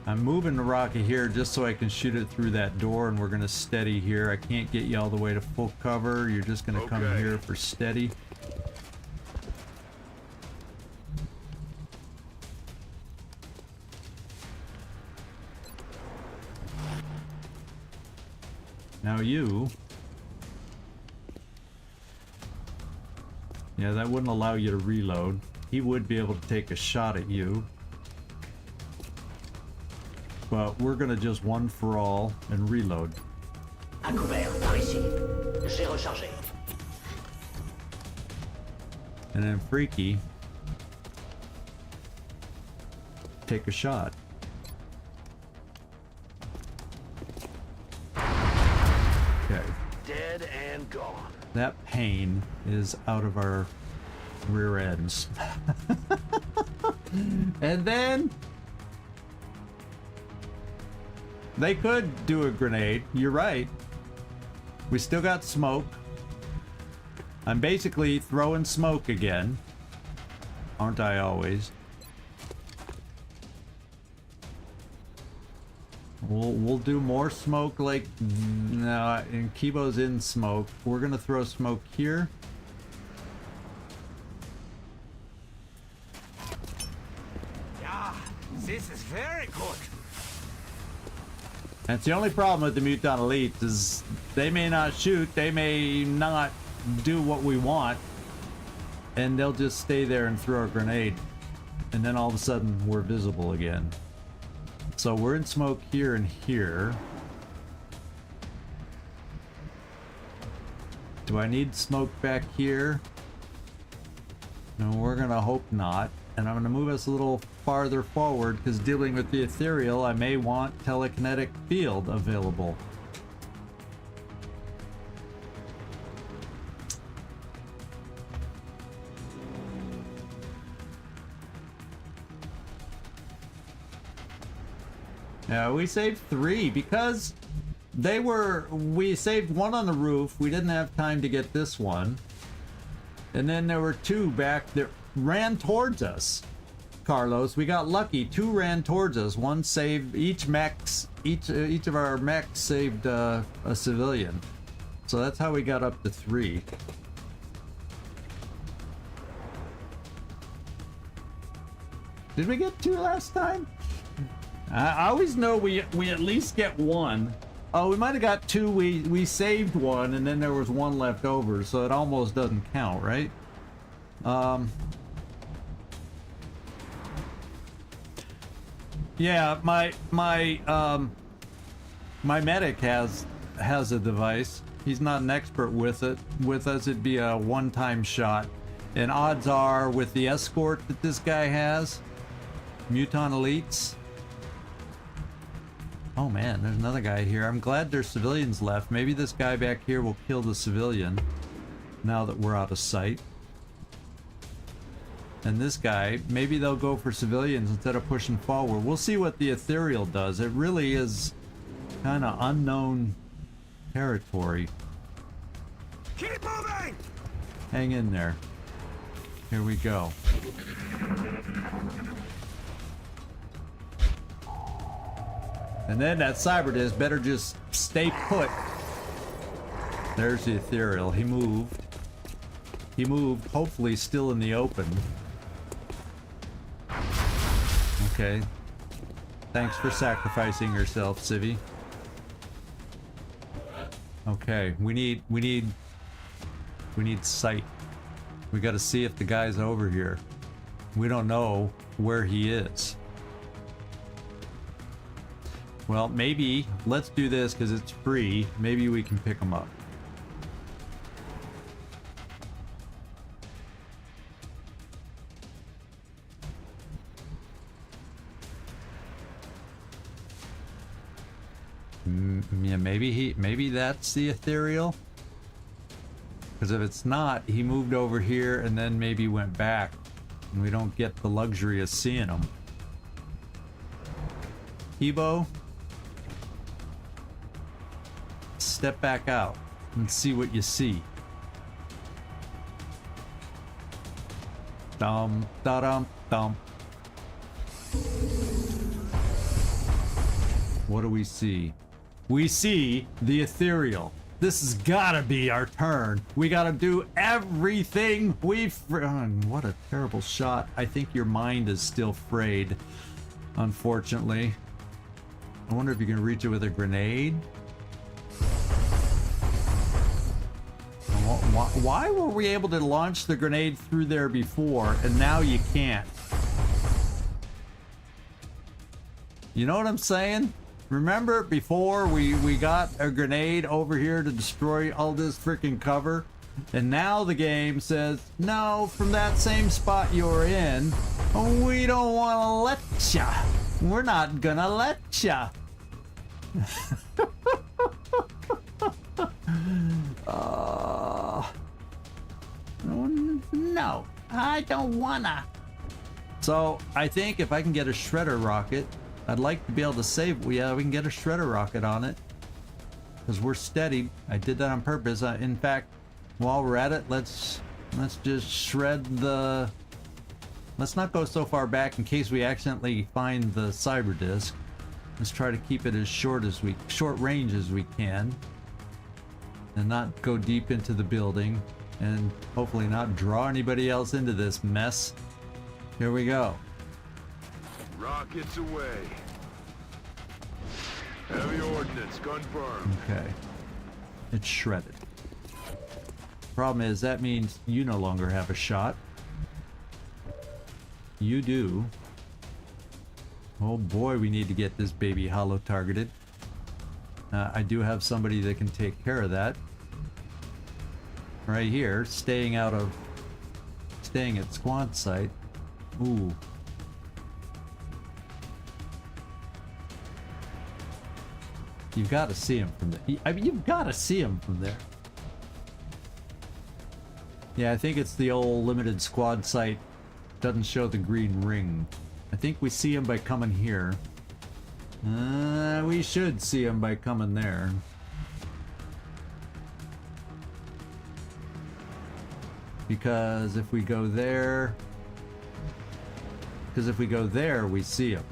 I'm moving the rocket here just so I can shoot it through that door, and we're gonna steady here. I can't get you all the way to full cover. You're just gonna come Okay. here for steady. Now you... Yeah, that wouldn't allow you to reload. He would be able to take a shot at you. But we're gonna just one for all and reload. À couvert, par ici. J'ai rechargé. And then Freaky, take a shot. Okay. Dead and gone. That pain is out of our rear ends. And then they could do a grenade. You're right. We still got smoke. I'm basically throwing smoke again. Aren't I always? We'll do more smoke like no, and Kibo's in smoke. We're gonna throw smoke here. Yeah, this is very good. That's the only problem with the Mutant Elites is they may not shoot, they may not do what we want, and they'll just stay there and throw a grenade, and then all of a sudden we're visible again. So we're in smoke here and here. Do I need smoke back here? No, we're gonna hope not. And I'm gonna move us a little farther forward because dealing with the ethereal, I may want telekinetic field available. Yeah, we saved 3 because we saved 1 on the roof. We didn't have time to get this one. And then there were 2 back that ran towards us. Carlos, we got lucky. 2 ran towards us. One saved each of our mechs saved a civilian. So that's how we got up to 3. Did we get 2 last time? I always know we at least get 1. Oh, we might have got 2. We saved 1, and then there was 1 left over, so it almost doesn't count, right? Yeah, my medic has a device. He's not an expert with it. With us, it'd be a one-time shot, and odds are with the escort that this guy has, Mutant Elites. Oh man, there's another guy here. I'm glad there's civilians left. Maybe this guy back here will kill the civilian now that we're out of sight. And this guy, maybe they'll go for civilians instead of pushing forward. We'll see what the ethereal does. It really is kind of unknown territory. Keep moving! Hang in there. Here we go. And then that Cyberdisc better just stay put. There's the ethereal. He moved. He moved, hopefully still in the open. Okay. Thanks for sacrificing yourself, Civvy. Okay, we need sight. We gotta see if the guy's over here. We don't know where he is. Well, maybe let's do this because it's free. Maybe we can pick them up. Yeah, maybe that's the ethereal. Because if it's not, he moved over here and then maybe went back, and we don't get the luxury of seeing him. Ebo, step back out and see what you see. Dum da dum dum. What do we see? We see the ethereal. This has gotta be our turn. We gotta do everything we've... What a terrible shot. I think your mind is still frayed, unfortunately. I wonder if you can reach it with a grenade. Why were we able to launch the grenade through there before, and now you can't? You know what I'm saying? Remember before we got a grenade over here to destroy all this freaking cover? And now the game says, no, from that same spot you're in, we don't want to let ya. We're not gonna let ya. No, I don't wanna. So I think if I can get a shredder rocket, I'd like to be able to save. Yeah, we can get a shredder rocket on it because we're steady. I did that on purpose. In fact, while we're at it, let's just shred the... Let's not go so far back in case we accidentally find the cyber disk. Let's try to keep it as short range as we can, and not go deep into the building, and hopefully not draw anybody else into this mess. Here we go. Rockets away. Heavy ordnance confirmed. Okay. It's shredded. Problem is, that means you no longer have a shot. You do. Oh boy, we need to get this baby hollow targeted. I do have somebody that can take care of that. Right here, staying at squad site. Ooh. You've got to see him from there. I mean, you've got to see him from there. Yeah, I think it's the old limited squad site. Doesn't show the green ring. I think we see him by coming here. We should see him by coming there. Because if we go there... we see him.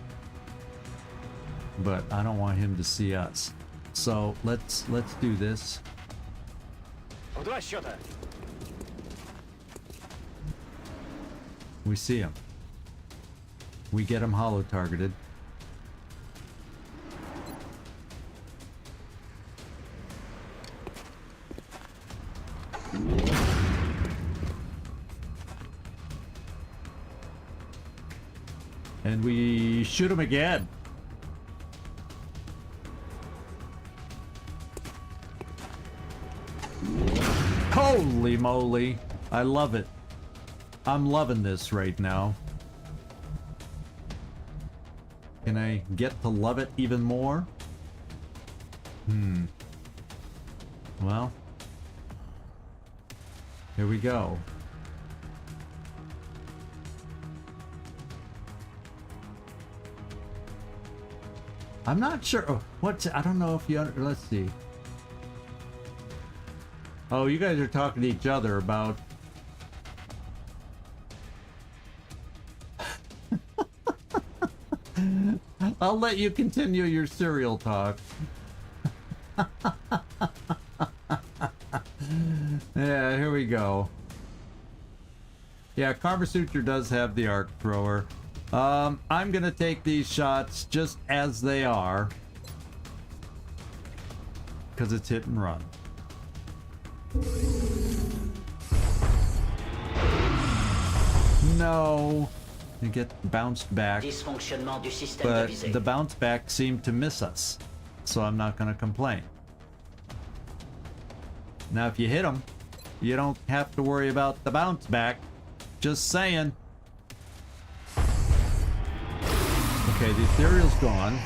But I don't want him to see us. So let's do this. We see him. We get him hollow targeted. And we shoot him again. Holy moly. I love it. I'm loving this right now. Can I get to love it even more? Well, here we go. I'm not sure. Oh, I don't know if you... Let's see. Oh, you guys are talking to each other about... I'll let you continue your cereal talk. Yeah, here we go. Yeah, 𝐜𝐴𝐳 does have the arc thrower. I'm gonna take these shots just as they are, because it's hit and run. No. You get bounced back, Dysfonctionnement du système de but visée. the bounce back seemed to miss us, so I'm not gonna complain. Now if you hit them, you don't have to worry about the bounce back. Just saying. Okay, the ethereal's gone.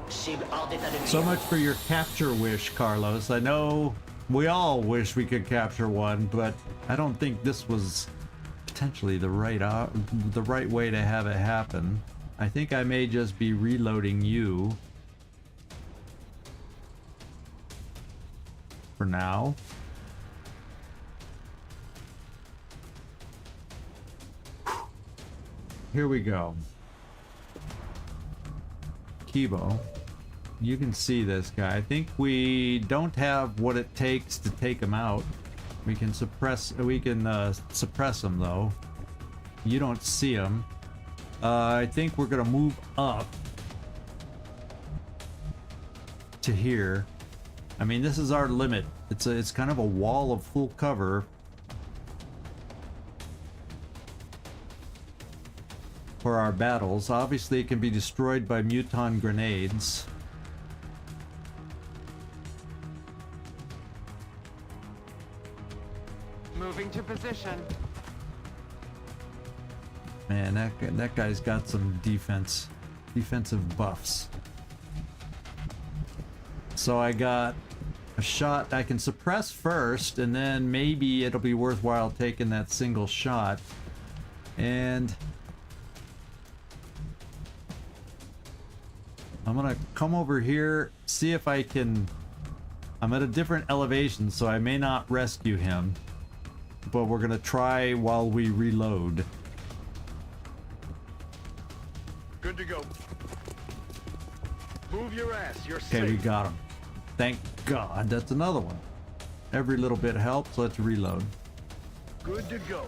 Cible hors d'état de So nuire. much for your capture wish, Carlos. I know we all wish we could capture one, but I don't think this was potentially the right way to have it happen. I think I may just be reloading you for now. Here we go. Kibo, you can see this guy. I think we don't have what it takes to take him out. We can suppress him though. You don't see him. I think we're gonna move up to here. I mean, this is our limit. It's kind of a wall of full cover for our battles. Obviously, it can be destroyed by muton grenades. Moving to position. Man, that guy's got some defensive buffs. So I got a shot I can suppress first, and then maybe it'll be worthwhile taking that single shot. And I'm gonna come over here, see if I can... I'm at a different elevation, so I may not rescue him, but we're gonna try while we reload. Good to go. Move your ass. You're Okay, safe. we got him. Thank God. That's another one. Every little bit helps. Let's reload. Good to go.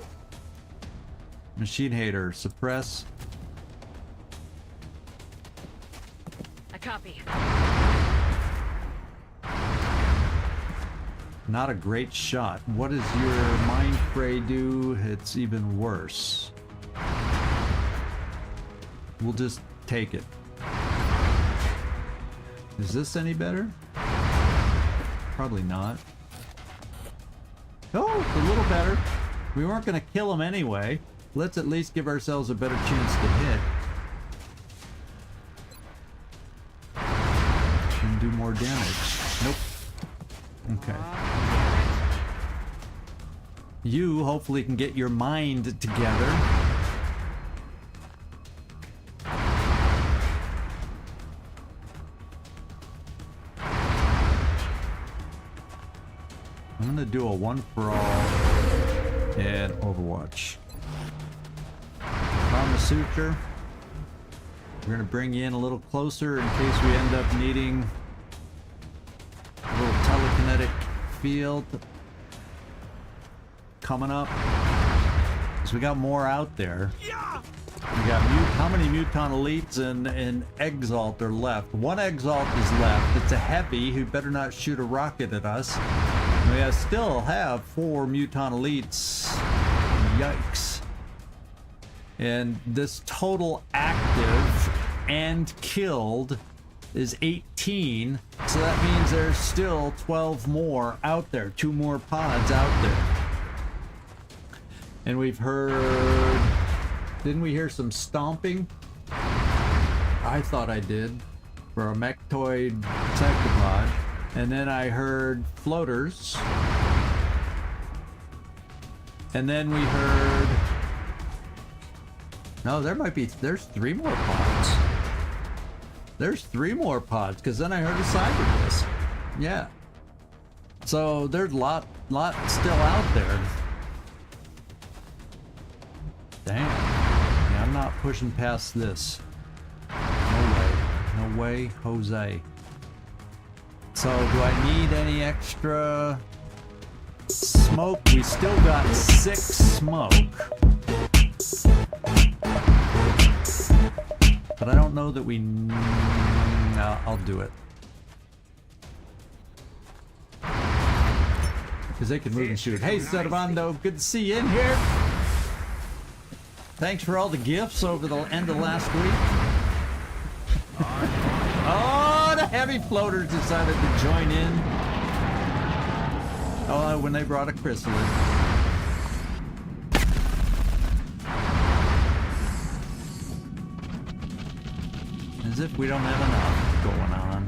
Machine hater, suppress. I copy. Not a great shot. What does your mind fray do? It's even worse. We'll just take it. Is this any better? Probably not. Oh, it's a little better. We weren't going to kill him anyway. Let's at least give ourselves a better chance to hit. And do more damage. Nope. Okay. You hopefully can get your mind together. I'm gonna do a one for all in Overwatch. Kama Suture. We're gonna bring you in a little closer in case we end up needing a little telekinetic field coming up. Because we got more out there. We got how many Muton Elites and 𝐜𝐴𝐳𝐷 are left? One 𝐜𝐴𝐳𝐷 is left. It's a heavy who better not shoot a rocket at us. We still have 4 Muton Elites. Yikes. And this total active and killed is 18. So that means there's still 12 more out there. 2 more pods out there. And we've heard... Didn't we hear some stomping? I thought I did. For a mechtoid sectopod. And then I heard floaters. And then we heard... No, there's 3 more pods. There's 3 more pods, because then I heard a cyber disc. Yeah. So there's a lot still out there. Damn. Yeah, I'm not pushing past this. No way. No way, Jose. So, do I need any extra smoke? We still got 6 smoke. But I don't know that we... No, I'll do it. Because they can move and shoot. Hey, Servando, good to see you in here. Thanks for all the gifts over the end of last week. Oh, the heavy floaters decided to join in. Oh, when they brought a chrysalid. As if we don't have enough going on.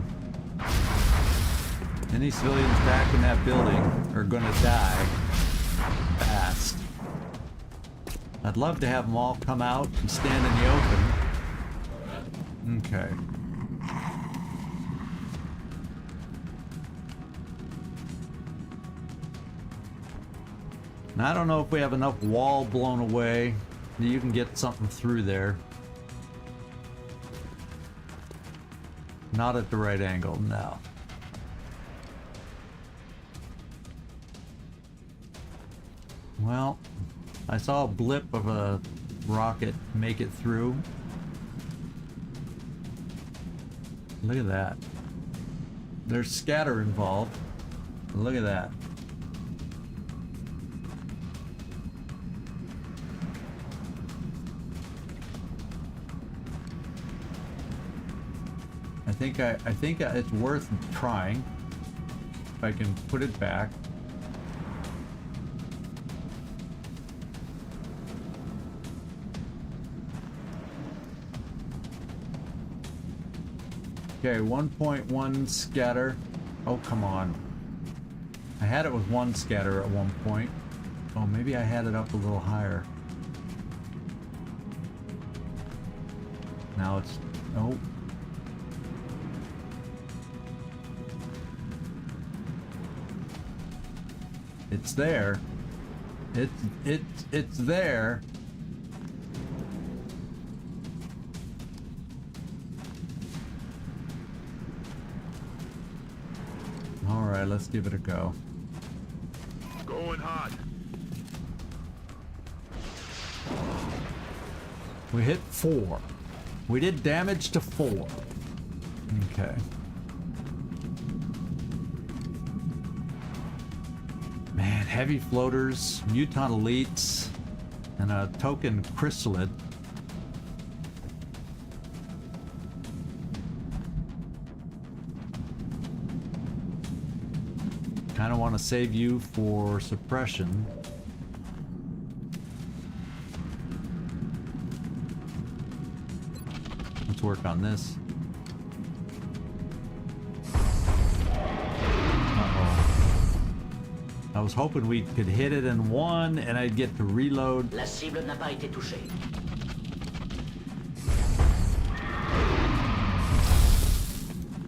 Any civilians back in that building are gonna die fast. I'd love to have them all come out and stand in the open. Okay. Now, I don't know if we have enough wall blown away that you can get something through there. Not at the right angle, no. Well, I saw a blip of a rocket make it through. Look at that. There's scatter involved. Look at that. I think it's worth trying. If I can put it back. Okay, 1.1 scatter. Oh, come on. I had it with 1 scatter at one point. Oh, maybe I had it up a little higher. Now it's... Oh. It's there. It's there. All right, let's give it a go. Going hot. We hit 4. We did damage to 4. Okay. Man, heavy floaters, mutant elites, and a token chrysalid. Kind of want to save you for suppression. Let's work on this. I was hoping we could hit it in one and I'd get to reload. La cible n'a pas été touchée.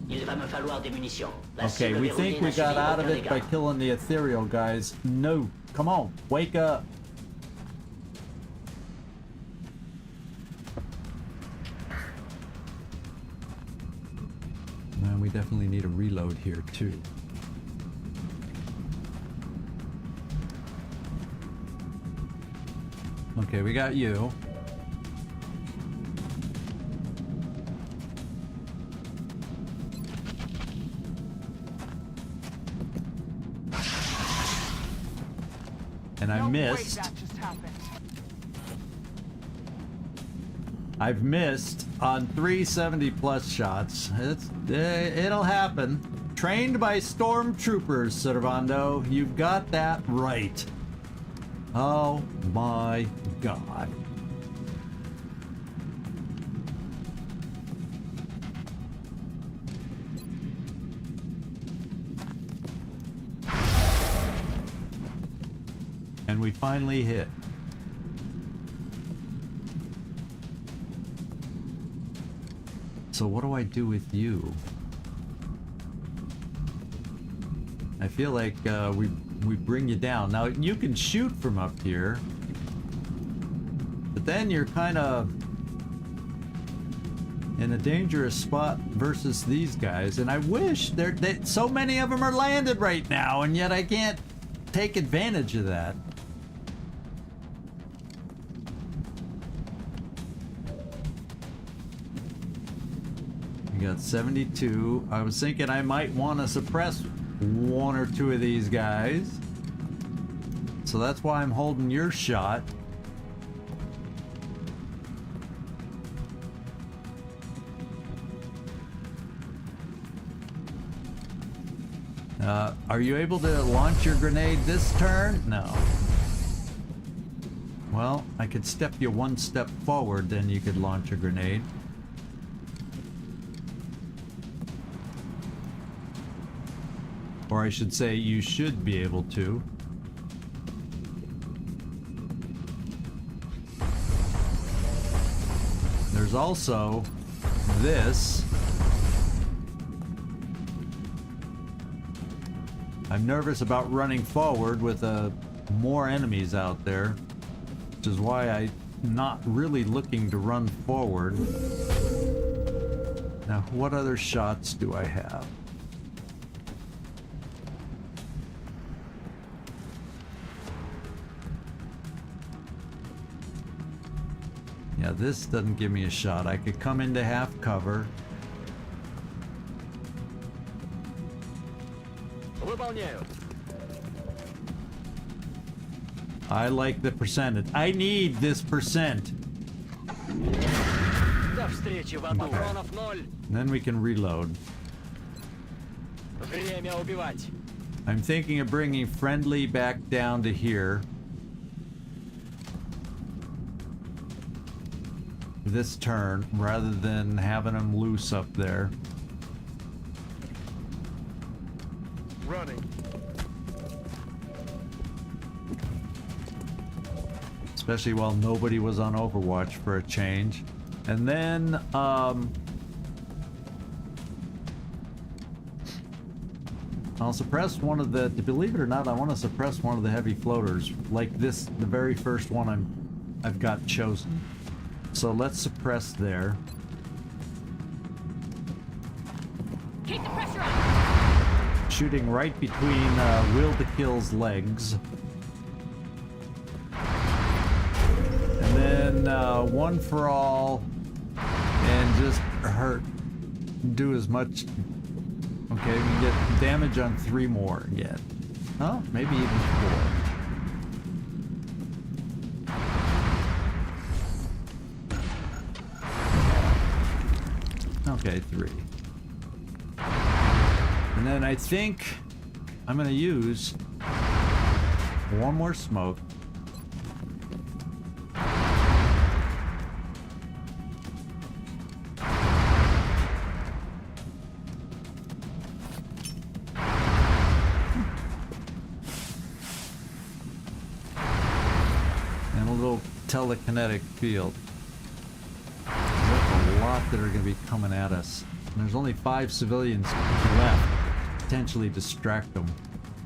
Il va me falloir des munitions. La Okay, cible we verrouillée think we n'a got subi out of aucun it by dégât. killing the ethereal guys. No, come on, wake up. Man, we definitely need a reload here too. Okay, we got you. And I No way missed. that just happened. I've missed on 370 plus shots. It'll happen. Trained by stormtroopers, Servando. You've got that right. Oh my God. And we finally hit. So what do I do with you? I feel like we bring you down. Now you can shoot from up here, but then you're kind of in a dangerous spot versus these guys. And I wish so many of them are landed right now, and yet I can't take advantage of that. We got 72. I was thinking I might want to suppress one or two of these guys. So that's why I'm holding your shot. Are you able to launch your grenade this turn? No. Well, I could step you one step forward, then you could launch a grenade. Or I should say, you should be able to. There's also this. I'm nervous about running forward with more enemies out there, which is why I'm not really looking to run forward. Now, what other shots do I have? Yeah, this doesn't give me a shot. I could come into half cover. I like the percentage. I need this percent. Okay. Then we can reload. I'm thinking of bringing friendly back down to here. This turn, rather than having them loose up there. Running. Especially while nobody was on Overwatch for a change. And then, I'll suppress one of the, believe it or not, I want to suppress one of the heavy floaters. Like this, the very first one I've got chosen. So let's suppress there. Keep the pressure on. Shooting right between 𝐜𝐴𝐬𝐬's legs. And then one for all, and just do as much. Okay, we can get damage on 3 more again. Oh, maybe even 4. Okay, 3. And then I think I'm gonna use one more smoke. And a little telekinetic field. There's a lot that are going to be coming at us. And there's only 5 civilians left. Potentially distract them.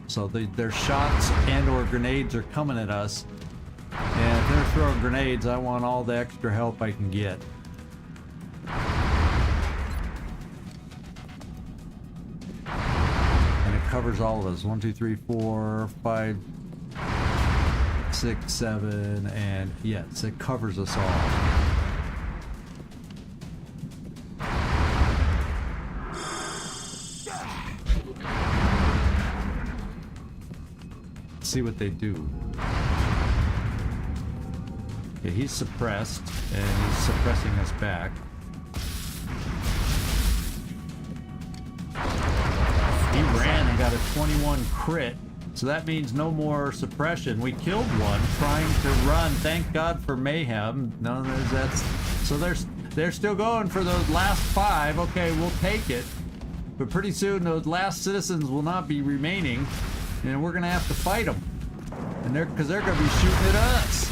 So their shots and or grenades are coming at us. And if they're throwing grenades, I want all the extra help I can get. And it covers all of us. 1, 2, 3, 4, 5, 6, 7, and yes, it covers us all. See what they do. Okay, he's suppressed, and he's suppressing us back. He ran and got a 21 crit, so that means no more suppression. We killed one trying to run. Thank God for mayhem. No, so they're still going for those last 5. Okay, we'll take it, but pretty soon those last citizens will not be remaining. And we're gonna have to fight them, and because they're gonna be shooting at us.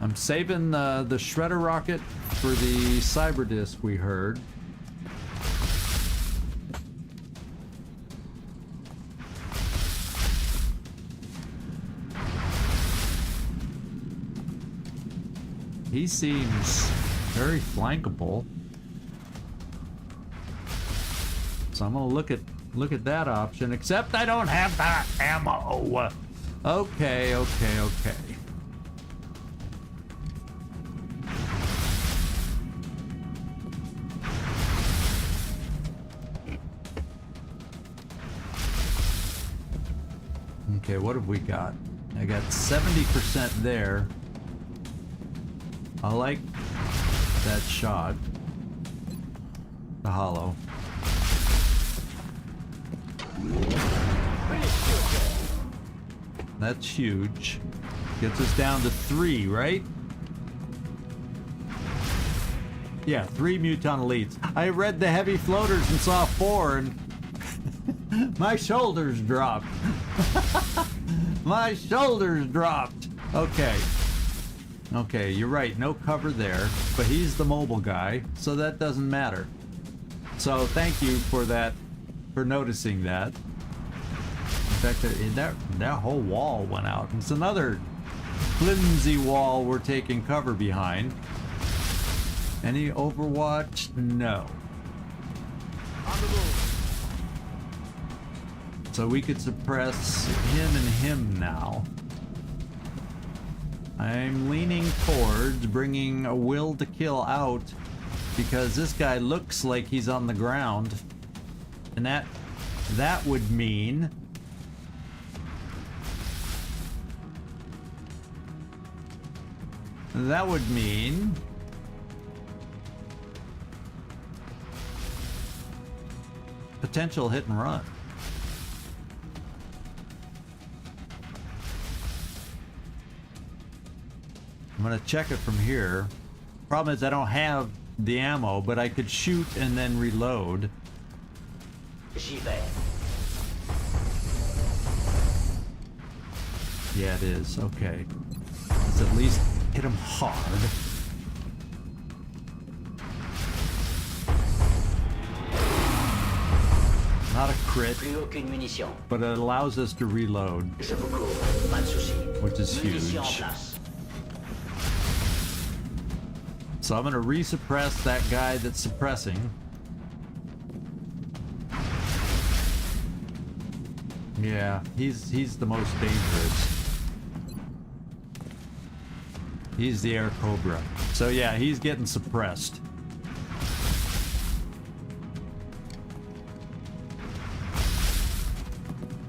I'm saving the shredder rocket for the cyber disc we heard. He seems very flankable, so I'm gonna look at that option, except I don't have that ammo. Okay. Okay, what have we got? I got 70% there. I like that shot. The hollow. That's huge. Gets us down to 3, right? Yeah, 3 Muton elites. I read the heavy floaters and saw 4 and my shoulders dropped. My shoulders dropped. Okay. Okay, you're right. No cover there, but he's the mobile guy, so that doesn't matter. So thank you for that, for noticing that. In fact, that whole wall went out. It's another flimsy wall we're taking cover behind. Any Overwatch? No. On the move. So we could suppress him and him now. I'm leaning towards bringing a will to kill out because this guy looks like he's on the ground. And that would mean potential hit and run. I'm gonna check it from here. Problem is I don't have the ammo, but I could shoot and then reload. J'y vais. Yeah, it is. Okay. Let's at least hit him hard. Not a crit, Plus aucune munition. but it allows us to reload, Je vous couvre. Pas de soucis. which is Munitions en huge. place. So I'm gonna resuppress that guy that's suppressing. Yeah, he's the most dangerous. He's the Air Cobra. So yeah, he's getting suppressed.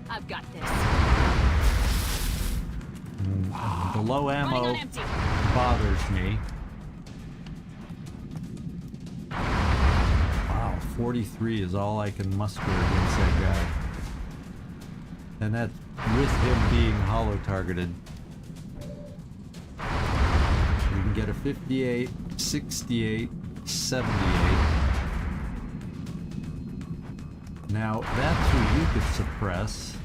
I've got this. The low Running ammo on empty. bothers me. Wow, 43 is all I can muster against that guy. And that with him being hollow targeted. We can get a 58, 68, 78. Now, that's who you could suppress.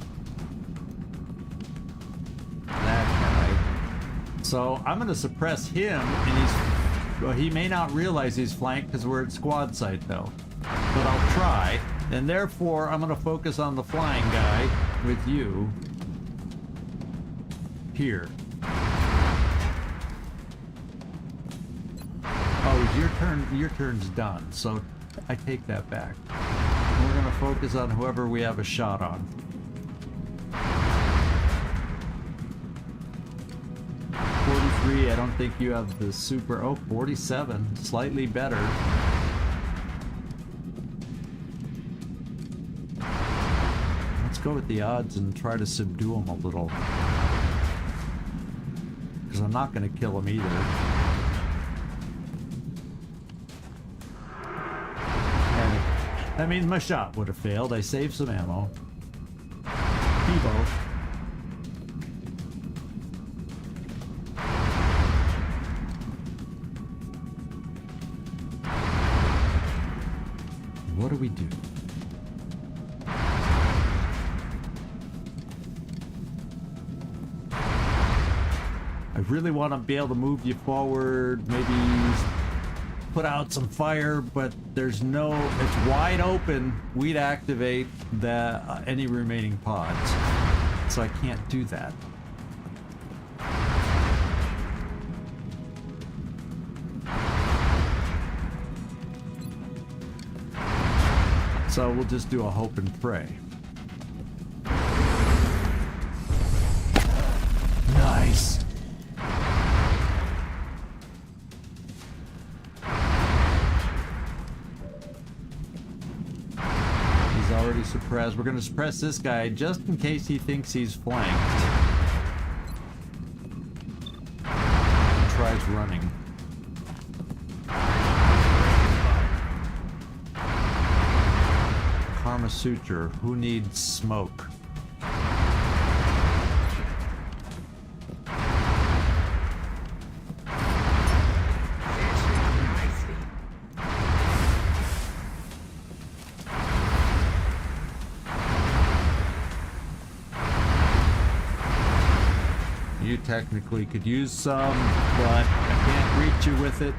That guy. So, I'm going to suppress him, and well, he may not realize he's flanked because we're at squad site, though. But I'll try, and therefore, I'm going to focus on the flying guy with you here. Oh, your turn's done, so I take that back. We're gonna focus on whoever we have a shot on. 43, I don't think you have the super, oh, 47, slightly better. Let's go with the odds and try to subdue him a little. Because I'm not gonna kill him either. That means my shot would have failed. I saved some ammo. Evo. What do we do? I really want to be able to move you forward, maybe put out some fire, but there's no, it's wide open. We'd activate the any remaining pods, so I can't do that. So we'll just do a hope and pray. Nice. Already suppressed. We're going to suppress this guy just in case he thinks he's flanked. He tries running. Suture. Who needs smoke? You technically could use some, but I can't reach you with it.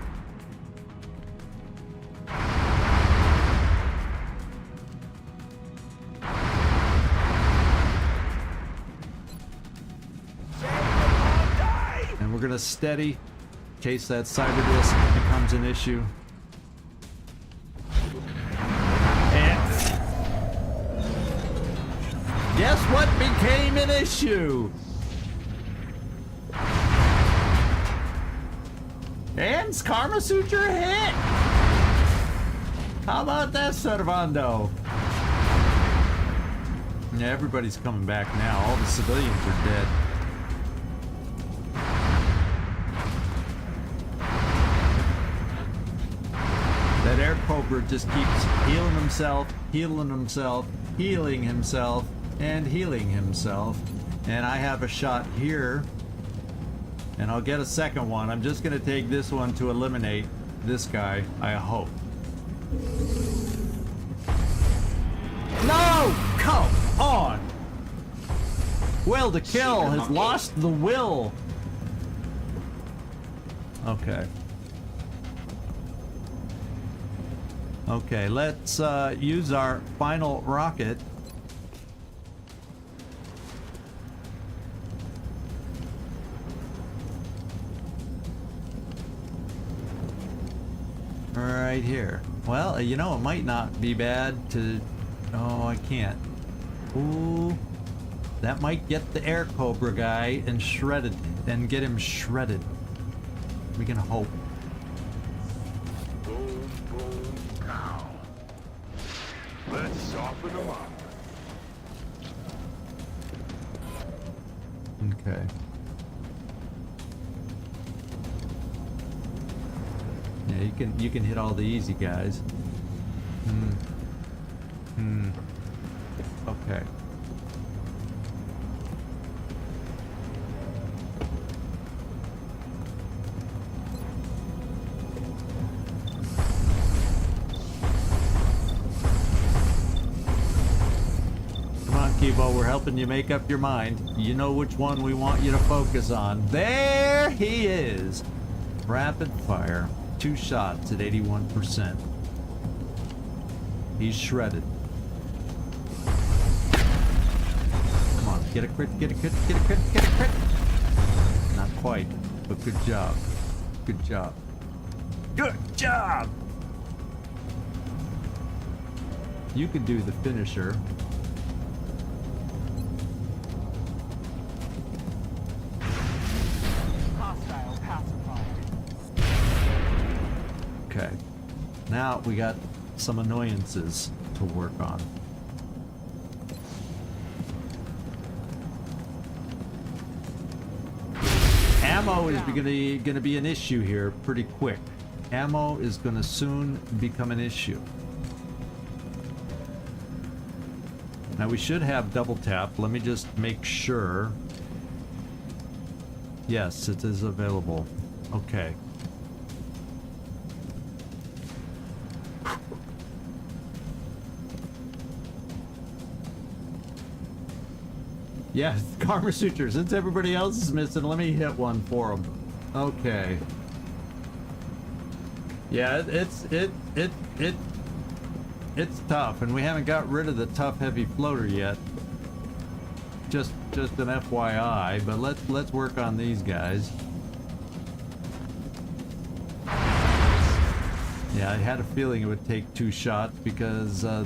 And we're gonna steady in case that cyber disk becomes an issue. And guess what became an issue? And Karma Suture hit! How about that, Servando? Yeah, everybody's coming back now. All the civilians are dead. That Air Cobra just keeps healing himself, healing himself, healing himself, and healing himself. And I have a shot here. And I'll get a second one. I'm just gonna take this one to eliminate this guy, I hope. No! Come on! Will to Kill has lost the will. Okay. Okay, let's use our final rocket. Right here. Well, you know, it might not be bad to... Oh, I can't. Ooh. That might get the Air Cobra guy and shredded. And get him shredded. We can hope. Boom, boom, pow. Let's soften them up. Okay. Yeah, you can hit all the easy guys. Okay. Come on, Kibo, we're helping you make up your mind. You know which one we want you to focus on. There he is. Rapid fire. 2 shots at 81%. He's shredded. Come on, get a crit, get a crit, get a crit, get a crit. Not quite, but good job. Good job. Good job! You can do the finisher. Hostile pacified. Okay. Now we got some annoyances to work on. Ammo is gonna be an issue here pretty quick. Ammo is gonna soon become an issue. Now we should have double tap. Let me just make sure. Yes, it is available. Okay. Yeah, Karma Suture. Since everybody else is missing, let me hit one for them. Okay. Yeah, it's tough, and we haven't got rid of the tough heavy floater yet. Just an FYI, but let's work on these guys. Yeah, I had a feeling it would take 2 shots because the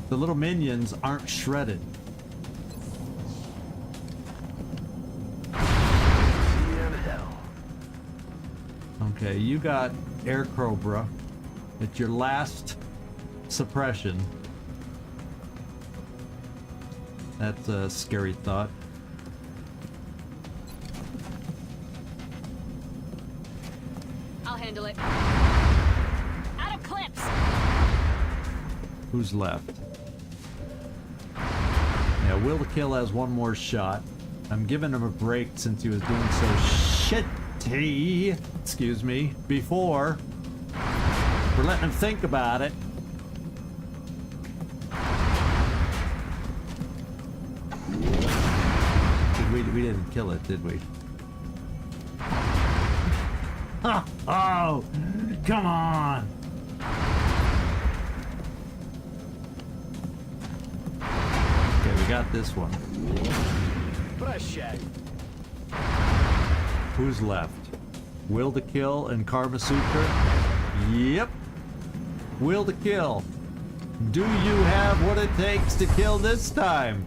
little minions aren't shredded. Okay, you got Air Cobra. It's your last suppression. That's a scary thought. I'll handle it. Out of clips. Who's left? Yeah, Will to Kill has one more shot. I'm giving him a break since he was doing so shitty, excuse me, before. We're letting him think about it. We didn't kill it, did we? Oh, come on! Okay, we got this one. Who's left? Will to Kill and 𝐉𝐸? Yep. Will to Kill. Do you have what it takes to kill this time?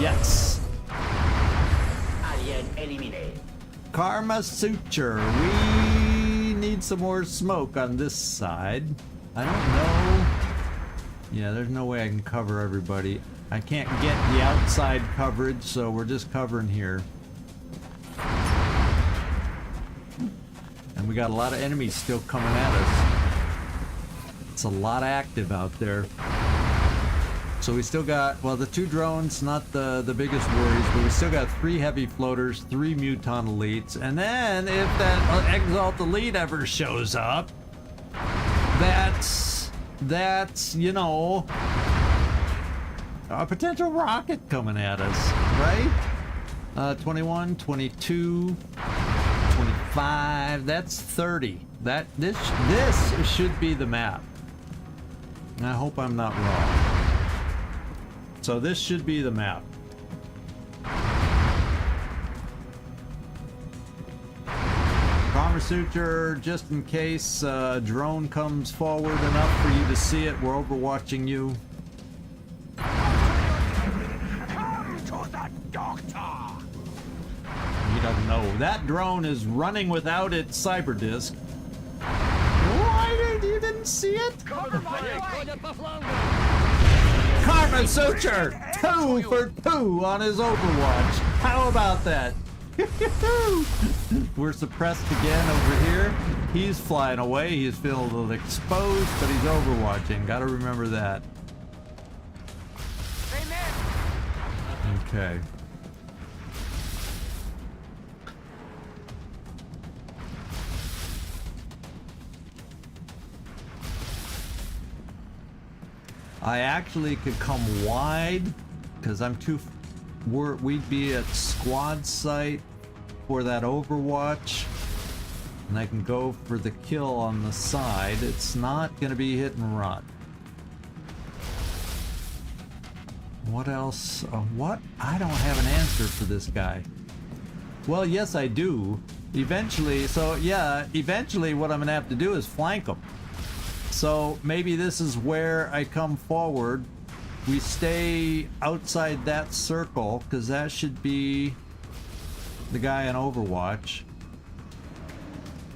Yes. Alien éliminé. 𝐉𝐸. We need some more smoke on this side. I don't know. Yeah, there's no way I can cover everybody. I can't get the outside coverage, so we're just covering here. And we got a lot of enemies still coming at us. It's a lot active out there. So we still got, well, the 2 drones, not the biggest worries, but we still got 3 heavy floaters, 3 Muton elites, and then if that Exalt elite ever shows up, that's, you know, a potential rocket coming at us, right? 21, 22, 25, that's 30. This should be the map. I hope I'm not wrong. So this should be the map. 𝐉𝐸, just in case a drone comes forward enough for you to see it, we're overwatching you. Come to the doctor! He doesn't know. That drone is running without its cyber disc. Why you didn't see it? 𝐉𝐸 2 for 2 on his Overwatch. How about that? We're suppressed again over here. He's flying away. He's feeling a little exposed, but he's overwatching. Gotta remember that. Okay. I actually could come wide because I'm too. We'd be at squad site for that Overwatch, and I can go for the kill on the side. It's not going to be hit and run. What else? What? I don't have an answer for this guy. Well, yes, I do. Eventually, so yeah, eventually what I'm going to have to do is flank him. So maybe this is where I come forward. We stay outside that circle because that should be the guy on Overwatch.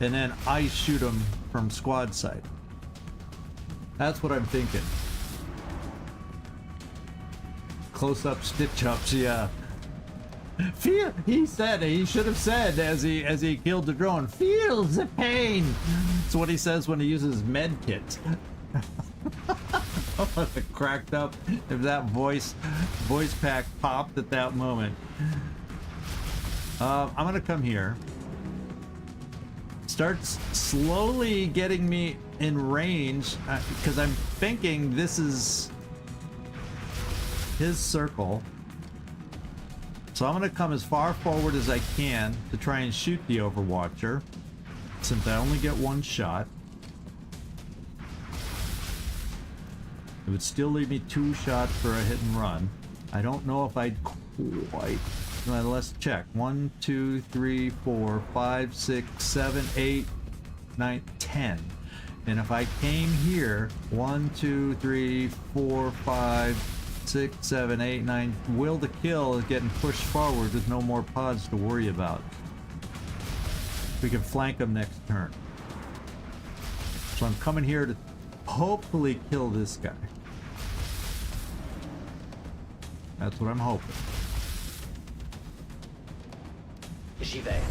And then I shoot him from squad side. That's what I'm thinking. Close-up stitch-ups, yeah. Feel, he said, he should have said as he killed the drone, feels the pain. That's what he says when he uses med kits. Oh, it cracked up if that voice pack popped at that moment. I'm gonna come here. Starts slowly getting me in range because I'm thinking this is his circle. So I'm going to come as far forward as I can to try and shoot the Overwatcher, since I only get one shot. It would still leave me 2 shots for a hit and run. I don't know if I'd quite... Let's check. 1, 2, 3, 4, 5, 6, 7, 8, 9, 10. And if I came here, 1, 2, 3, 4, 5... 6, 7, 8, 9. Will to Kill is getting pushed forward with no more pods to worry about. We can flank him next turn. So I'm coming here to hopefully kill this guy. That's what I'm hoping. J'y vais.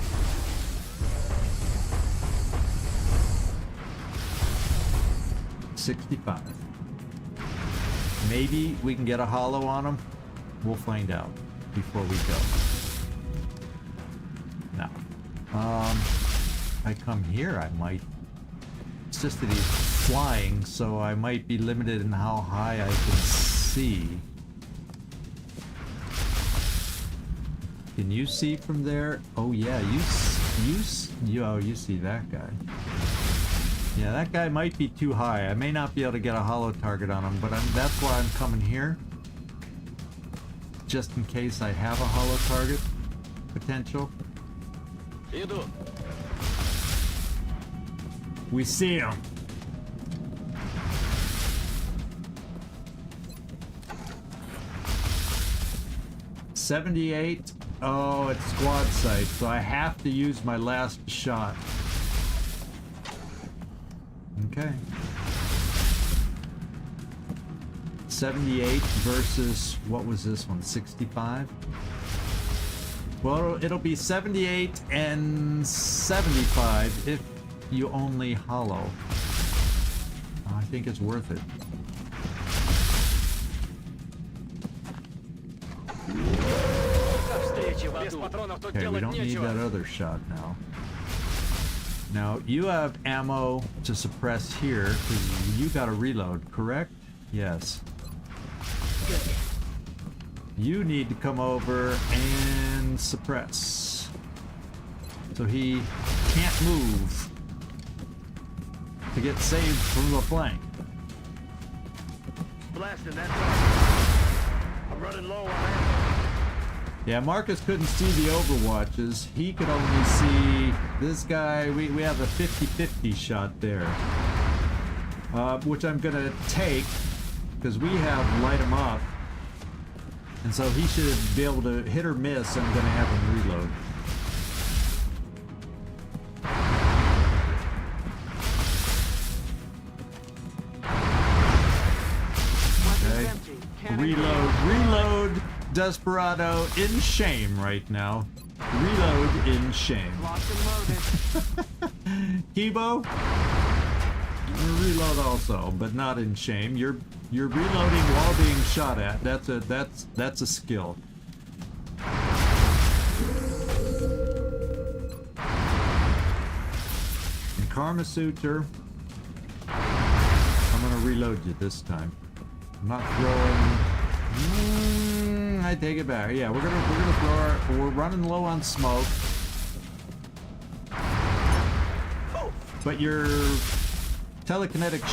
$65. Maybe we can get a holo on him. We'll find out before we go. Now, if I come here, I might. It's just that he's flying, so I might be limited in how high I can see. Can you see from there? Oh yeah, you see that guy. Yeah, that guy might be too high. I may not be able to get a holo target on him, but that's why I'm coming here. Just in case I have a holo target potential. We see him. $78. Oh, it's squad sight, so I have to use my last shot. Okay. 78 versus, what was this one, 65? Well, it'll be 78 and 75 if you only holo. I think it's worth it. Okay, we don't need that other shot now. Now, you have ammo to suppress here, because you got to reload, correct? Yes. You need to come over and suppress. So he can't move to get saved from the flank. Blasting that. I'm running low on ammo. Yeah, Marcus couldn't see the Overwatches. He could only see this guy. We have a 50-50 shot there. Which I'm gonna take, because we have light him up. And so he should be able to hit or miss. I'm gonna have him reload. Okay. Reload. Desperado in shame right now. Reload in shame. Kibo, reload also, but not in shame. You're reloading while being shot at. That's a skill. And Karma Suture, I'm gonna reload you this time. I'm not throwing. I take it back. Yeah, we're gonna throw our. We're running low on smoke, but your telekinetic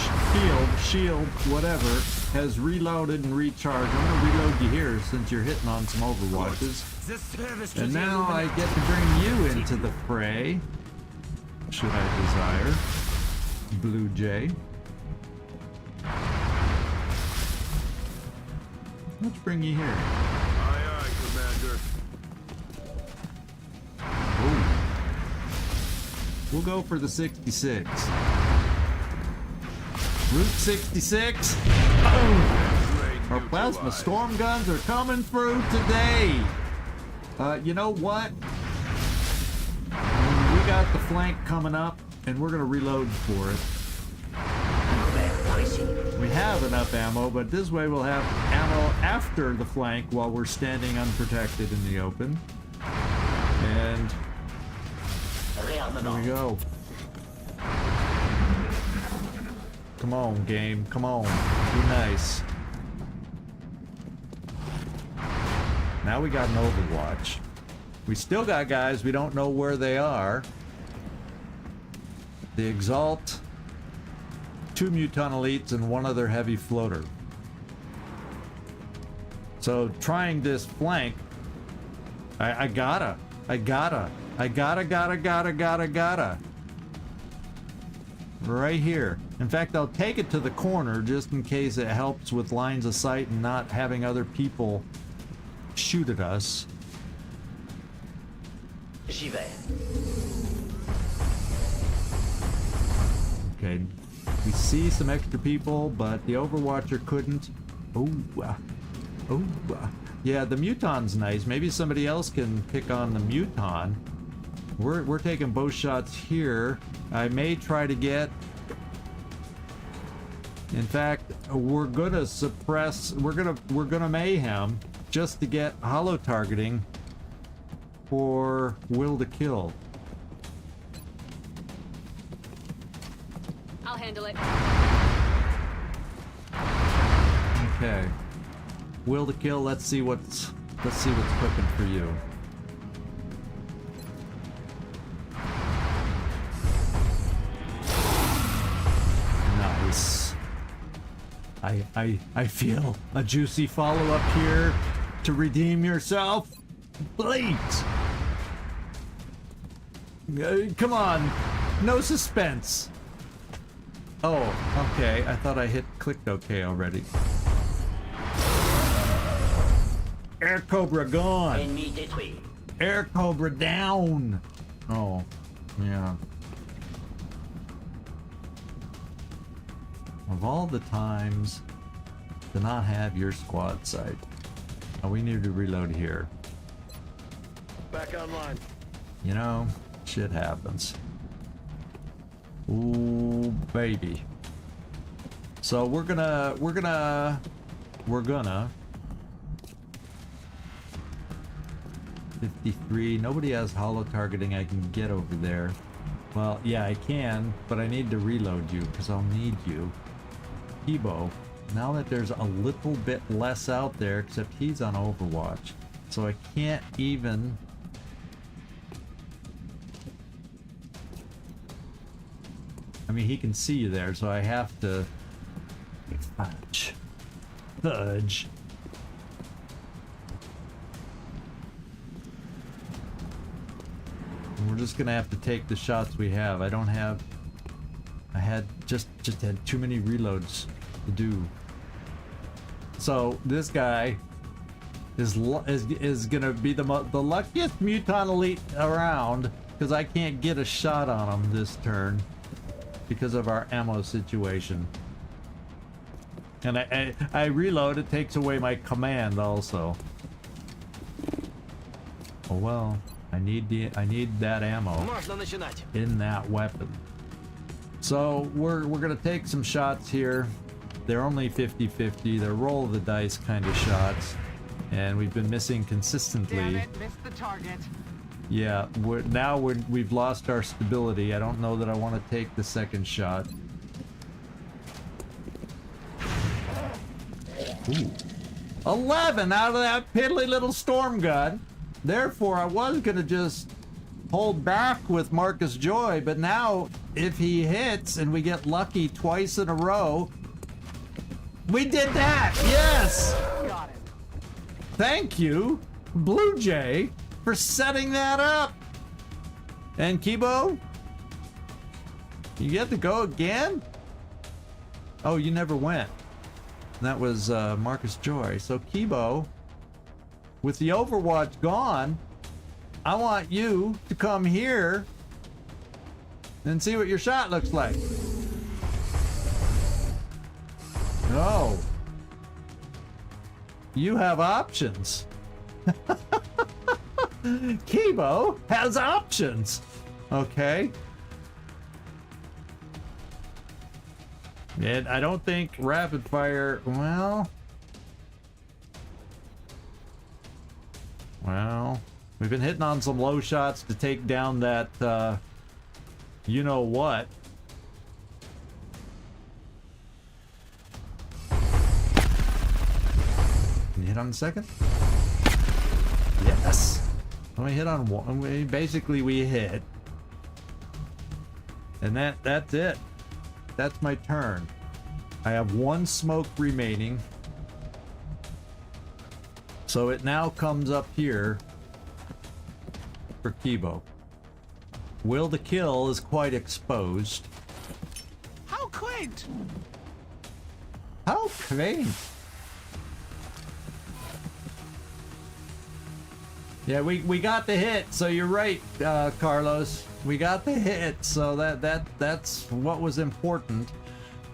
shield, whatever, has reloaded and recharged. I'm gonna reload you here since you're hitting on some Overwatches. And now I get to bring you into the fray, should I desire. Blue Jay. Let's bring you here. Aye, aye, Commander. Ooh. We'll go for the 66. Route 66. Oh! Our plasma storm guns are coming through today. You know what? We got the flank coming up, and we're gonna reload for it. We have enough ammo, but this way we'll have ammo after the flank while we're standing unprotected in the open. And there we go. Come on, game. Come on. Be nice. Now we got an Overwatch. We still got guys, we don't know where they are. The Exalt, 2 Muton Elites, and 1 other heavy floater. So trying this flank, I gotta. Right here. In fact, I'll take it to the corner just in case it helps with lines of sight and not having other people shoot at us. J'y vais. Okay. We see some extra people, but the Overwatcher couldn't. Yeah, the Muton's nice. Maybe somebody else can pick on the Muton. We're taking both shots here. I may try to get... In fact, we're gonna suppress, we're gonna mayhem just to get hollow targeting for will to kill. I'll handle it. Okay. Will to kill, let's see what's cooking for you. Nice. I feel a juicy follow-up here to redeem yourself. Please. Come on. No suspense. Oh, okay. I thought I clicked OK already. Air Cobra gone. Ennemi détruit. Air Cobra down. Oh, yeah. Of all the times to not have your squad site. Oh, we need to reload here. Back online. You know, shit happens. Ooh, baby. So we're gonna 53. Nobody has hollow targeting I can get over there. Well, yeah, I can, but I need to reload you because I'll need you. Ebo, now that there's a little bit less out there, except he's on Overwatch, so I can't even. I mean, he can see you there, so I have to fudge. We're just gonna have to take the shots we have. I had just had too many reloads to do. So this guy is gonna be the luckiest Mutant Elite around because I can't get a shot on him this turn because of our ammo situation. And I reload, it takes away my command also. Oh well. I need that ammo in that weapon. So we're gonna take some shots here. They're only 50-50. They're roll of the dice kind of shots, and we've been missing consistently. Damn it, missed the target. Yeah, we've lost our stability. I don't know that I want to take the second shot. Ooh. 11 out of that piddly little storm gun. Therefore, I was gonna just hold back with Marcus Joy, but now if he hits and we get lucky twice in a row, we did that. Yes. Got it. Thank you, Blue Jay, for setting that up. And Kibo, you get to go again? Oh, you never went. That was Marcus Joy. So Kibo, with the Overwatch gone, I want you to come here and see what your shot looks like. Oh. You have options. Kibo has options. Okay. And I don't think rapid fire, well, we've been hitting on some low shots to take down that, you know what. Can you hit on the second? Yes. Let me hit on one. Basically, we hit. And that's it. That's my turn. I have one smoke remaining. So it now comes up here for Kibo. Will to kill is quite exposed. How quaint! How quaint! Yeah, we got the hit, so you're right, Carlos. We got the hit, so that's what was important.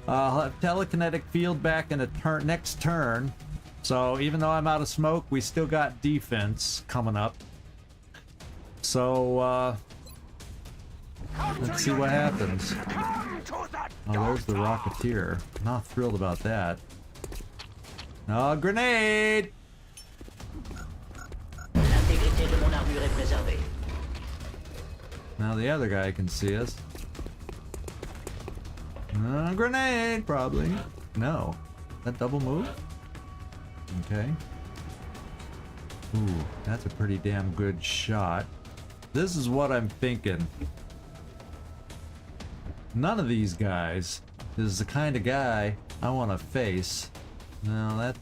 I'll have telekinetic field back in a next turn. So even though I'm out of smoke, we still got defense coming up. So Let's see what happens. Come to the Oh, there's the Rocketeer. Not thrilled about that. Oh, grenade! L'intégrité de mon armure est préservée. Now the other guy can see us. Grenade, probably. No. That double move? Okay. Ooh, that's a pretty damn good shot. This is what I'm thinking. None of these guys is the kind of guy I want to face. No,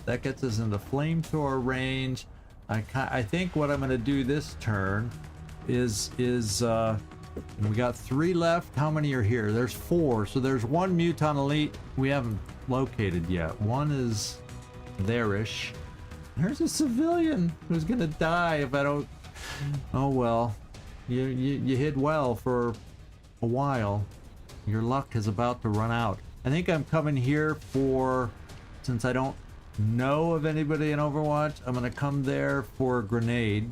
that gets us into flamethrower range. I think what I'm going to do this turn is we got 3 left. How many are here? There's 4. So there's 1 Muton Elite we haven't located yet. 1 is there-ish. There's a civilian who's gonna die if I don't. Oh well, you hid well for a while. Your luck is about to run out. I think I'm coming here for, since I don't know of anybody in Overwatch, I'm gonna come there for a grenade.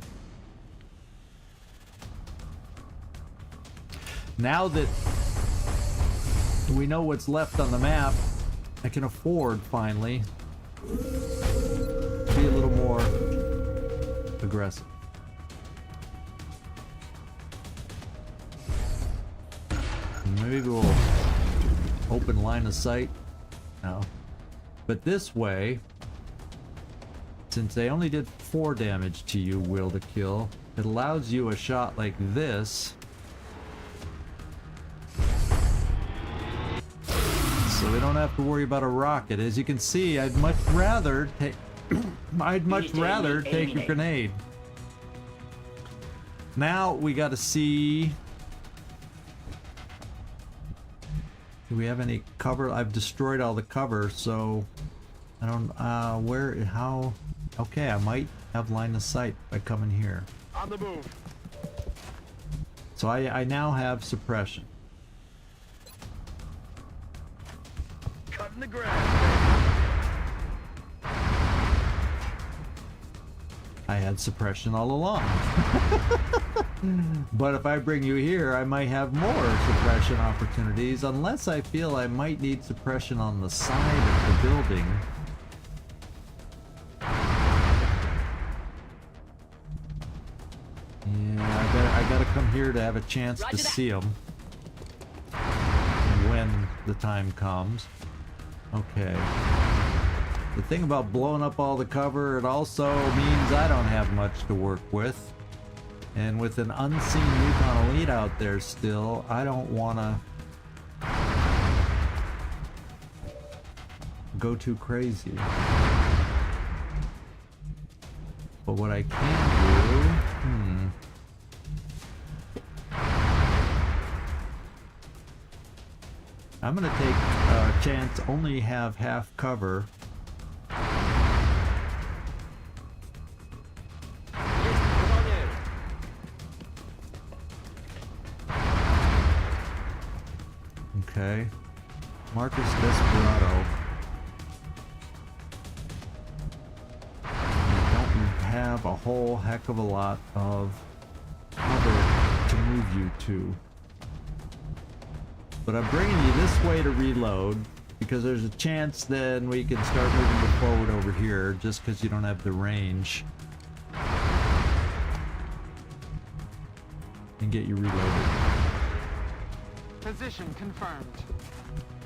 Now that we know what's left on the map, I can afford finally be a little more aggressive. Maybe we'll open line of sight. No. But this way, since they only did 4 damage to you, will to kill, it allows you a shot like this. So we don't have to worry about a rocket. As you can see, I'd much rather take a grenade. Now we got to see. Do we have any cover? I've destroyed all the cover, so I don't how okay, I might have line of sight by coming here. On the move. So I now have suppression. Cutting the grass. I had suppression all along. But if I bring you here, I might have more suppression opportunities, unless I feel I might need suppression on the side of the building. Yeah, I gotta come here to have a chance to see them when the time comes. Okay. The thing about blowing up all the cover, it also means I don't have much to work with. And with an unseen Muton Elite out there still, I don't want to go too crazy. But what I can do... I'm going to take a chance to only have half cover. Okay. Marcus Desperado. I don't have a whole heck of a lot of cover to move you to. But I'm bringing you this way to reload, because there's a chance then we can start moving you forward over here, just because you don't have the range. And get you reloaded. Position confirmed.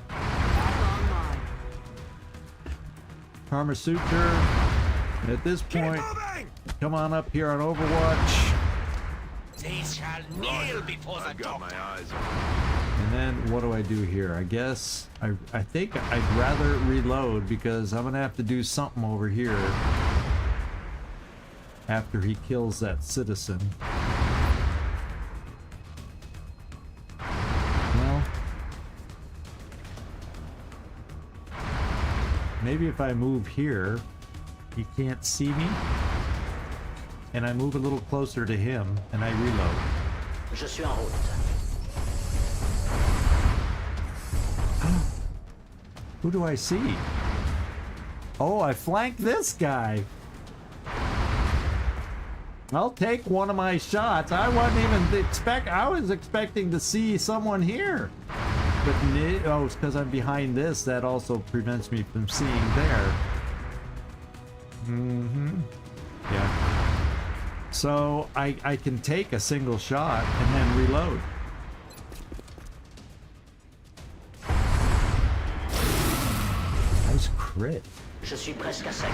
Back online. Karma Suture, at this point, come on up here on Overwatch. They shall kneel before the I've got doctor. my eyes on. And then what do I do here? I guess I think I'd rather reload, because I'm gonna have to do something over here after he kills that citizen. Well, maybe if I move here, he can't see me, and I move a little closer to him and I reload. Je suis en route. Who do I see? Oh, I flanked this guy. I'll take one of my shots. I wasn't even I was expecting to see someone here. But oh, it's because I'm behind this. That also prevents me from seeing there. Yeah. So I can take a single shot and then reload. Nice crit. Je suis presque à sec.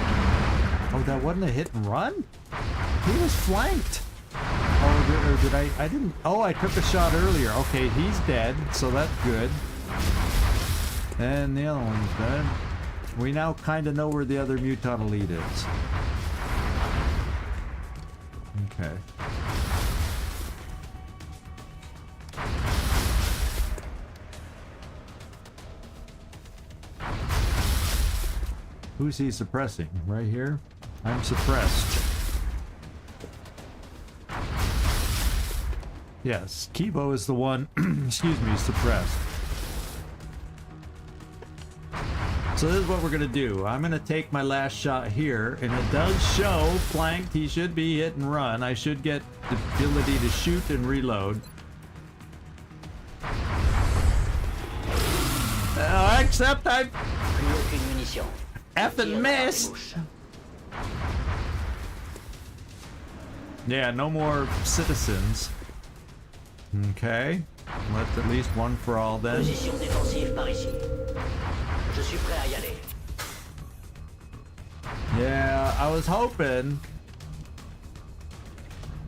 Oh, that wasn't a hit and run? He was flanked. Oh, did I didn't. Oh, I took a shot earlier. Okay, he's dead, so that's good. And the other one's dead. We now kind of know where the other mutant elite is. Okay. Who's he suppressing? Right here? I'm suppressed. Yes, 𝐜𝐤 is the one, excuse me, suppressed. So this is what we're gonna do. I'm gonna take my last shot here, and it does show flanked. He should be hit and run. I should get the ability to shoot and reload. Except I effing missed. Yeah, no more citizens. Okay, let's at least one for all then. Position défensive par ici. Je suis prêt à y aller. Yeah, I was hoping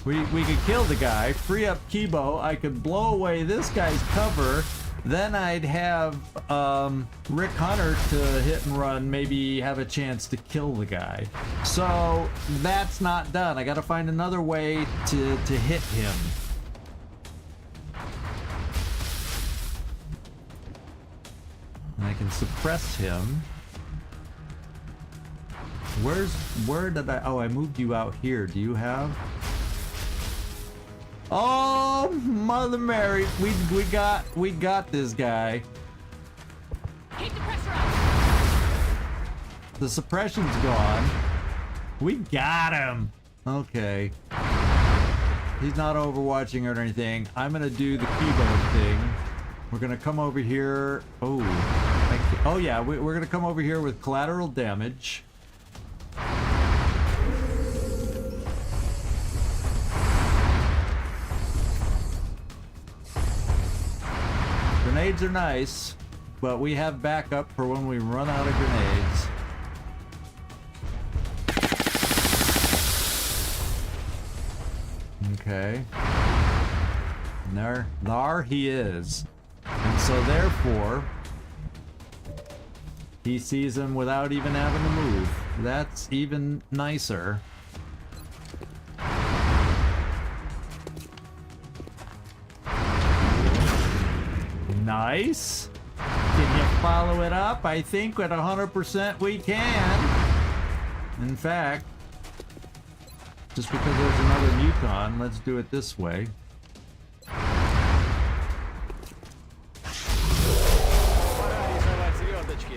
we could kill the guy, free up 𝐜𝐤, I could blow away this guy's cover, then I'd have Rick Hunter to hit and run, maybe have a chance to kill the guy. So that's not done. I gotta find another way to hit him. And I can suppress him. Where did I, oh, I moved you out here. Do you have? Oh, Mother Mary, we got this guy. Keep the pressure up. The suppression's gone. We got him. Okay. He's not overwatching or anything. I'm gonna do the 𝐜𝐤 thing. We're gonna come over here. Oh, oh yeah, we're gonna come over here with collateral damage. Grenades are nice, but we have backup for when we run out of grenades. Okay. And there he is. And so therefore, he sees him without even having to move. That's even nicer. Nice. Can you follow it up? I think at 100% we can. In fact, just because there's another mutant, let's do it this way.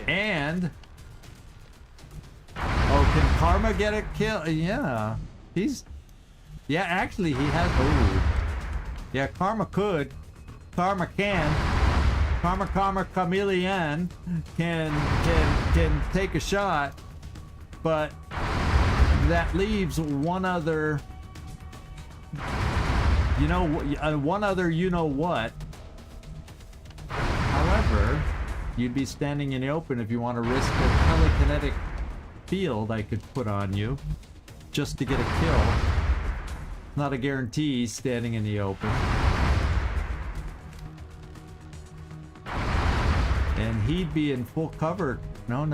And oh, can Karma get a kill? Yeah, yeah, actually he has. Oh, yeah, Karma could. Karma can. Karma Chameleon can take a shot, but that leaves one other. One other. You know what? However, you'd be standing in the open if you want to risk a telekinetic field I could put on you just to get a kill. Not a guarantee standing in the open. And he'd be in full cover. No.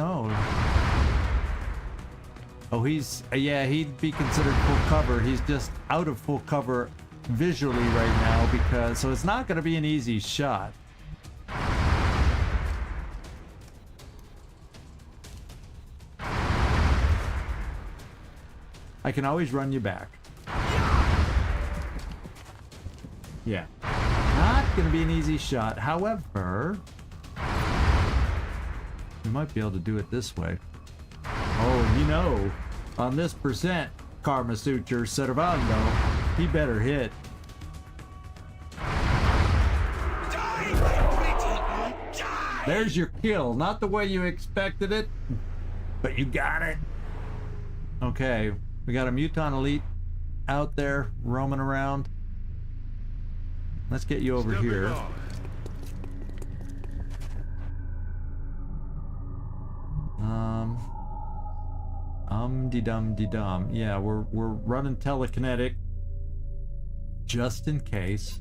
Oh, yeah, he'd be considered full cover. He's just out of full cover visually right now because, so it's not going to be an easy shot. I can always run you back. Yeah. Not gonna be an easy shot. However, we might be able to do it this way. Oh, on this percent, 𝐜𝐡𝐢𝐬𝐬 Servando. He better hit. There's your kill. Not the way you expected it, but you got it. Okay, we got a Muton Elite out there roaming around. Let's get you over here. De-dum. Yeah, we're running telekinetic just in case.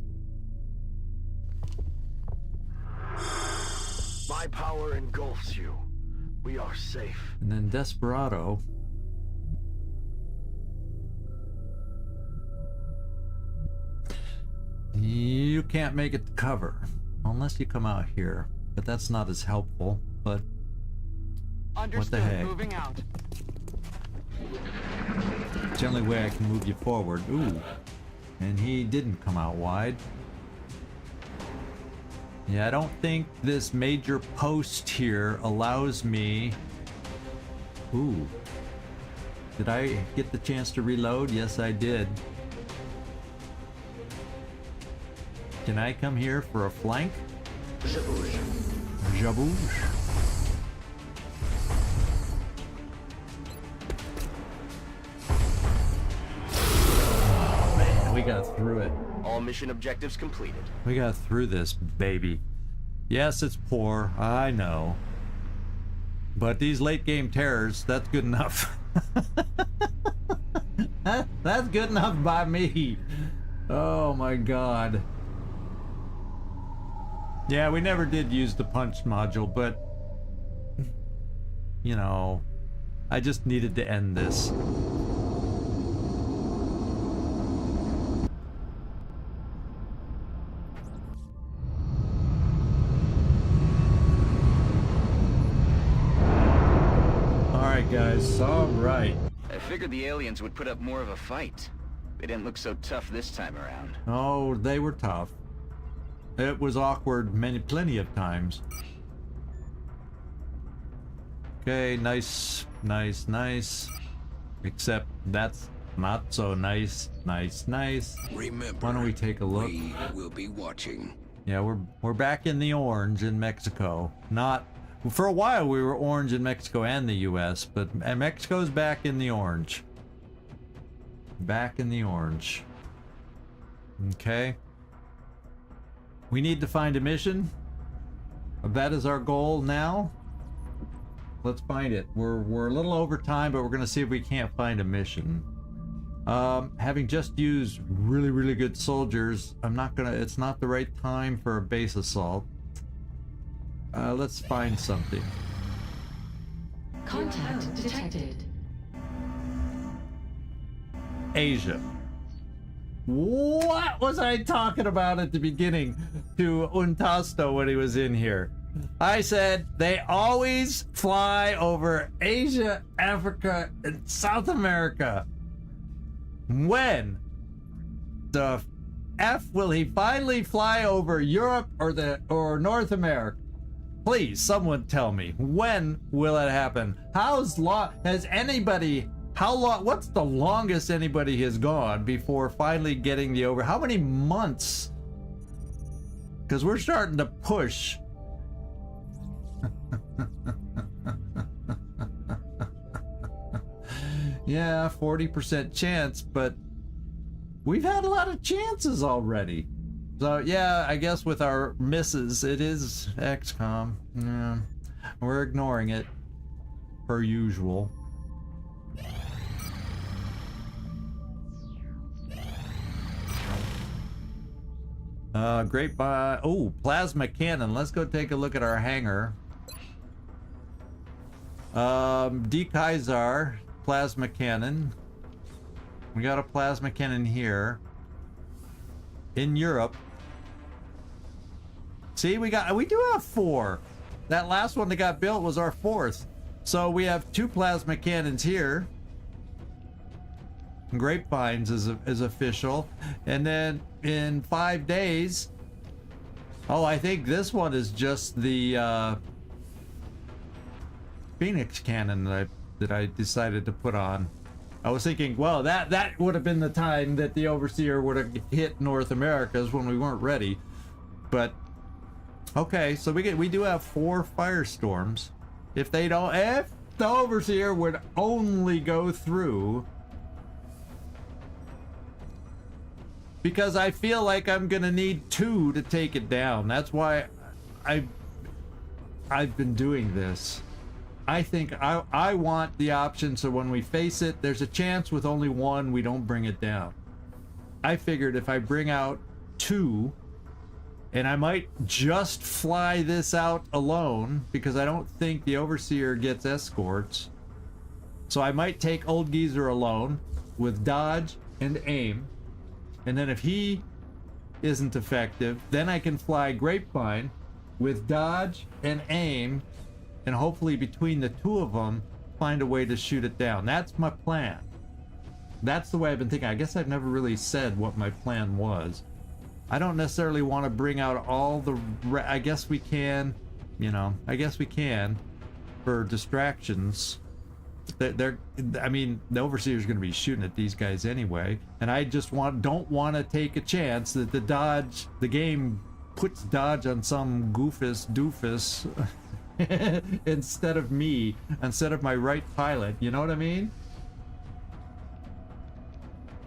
My power engulfs you. We are safe. And then Desperado. You can't make it to cover unless you come out here, but that's not as helpful. But what the heck? Moving out. It's the only way I can move you forward. Ooh, and he didn't come out wide. Yeah, I don't think this major post here allows me. Ooh, did I get the chance to reload? Yes, I did. Can I come here for a flank? Je bouge. Je bouge. Oh man, we got through it. All mission objectives completed. We got through this, baby. Yes, it's poor, I know. But these late game terrors, that's good enough. That's good enough by me. Oh my god. Yeah, we never did use the punch module, but you know, I just needed to end this. Alright guys, alright. I figured the aliens would put up more of a fight. They didn't look so tough this time around. Oh, they were tough. It was awkward plenty of times. Okay, nice. Except that's not so nice. Remember, why don't we take a look? We will be watching. Yeah, we're back in the orange in Mexico. Not for a while we were orange in Mexico and the US, but Mexico's back in the orange. Back in the orange. Okay. We need to find a mission. That is our goal now. Let's find it. We're a little over time, but we're gonna see if we can't find a mission. Having just used really good soldiers, it's not the right time for a base assault. Let's find something. Contact detected. Asia. What was I talking about at the beginning to Untasto when he was in here? I said they always fly over Asia, Africa, and South America. When the F will he finally fly over Europe or North America? Please, someone tell me, when will it happen? What's the longest anybody has gone before finally getting the over? How many months? Because we're starting to push. Yeah, 40% chance, but we've had a lot of chances already. So yeah, I guess with our misses, it is XCOM. Yeah, we're ignoring it, per usual. Great buy. Oh, plasma cannon. Let's go take a look at our hangar. 𝐜𝐴𝐳𝐧 plasma cannon. We got a plasma cannon here. In Europe. See, we do have 4. That last one that got built was our 4th. So we have 2 plasma cannons here. Grapevines is official. And then in 5 days, oh, I think this one is just the Phoenix cannon that I decided to put on. I was thinking, well, that would have been the time that the Overseer would have hit North Americas when we weren't ready. But okay, so we do have 4 firestorms. If the Overseer would only go through, because I feel like I'm gonna need 2 to take it down. That's why I've been doing this. I think I want the option so when we face it, there's a chance with only 1 we don't bring it down. I figured if I bring out 2, and I might just fly this out alone because I don't think the Overseer gets escorts. So I might take Old Geezer alone with dodge and aim. And then if he isn't effective, then I can fly Grapevine with dodge and aim, and hopefully between the 2 of them find a way to shoot it down. That's my plan. That's the way I've been thinking. I guess I've never really said what my plan was. I don't necessarily want to bring out all the I guess we can, you know, I guess we can for distractions. I mean, the Overseer's going to be shooting at these guys anyway, and I just don't want to take a chance that the game puts dodge on some doofus instead of me, instead of my right pilot. You know what I mean?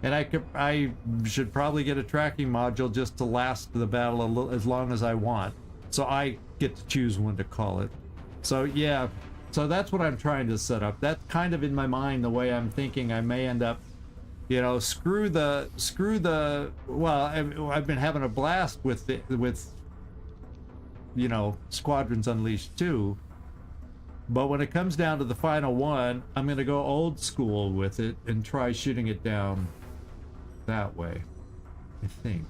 And I should probably get a tracking module just to last the battle as long as I want, so I get to choose when to call it. So yeah, so that's what I'm trying to set up. That's kind of in my mind the way I'm thinking I may end up, you know, screw the well, I've been having a blast with you know, Squadrons Unleashed 2, but when it comes down to the final one, I'm gonna go old school with it and try shooting it down that way. I think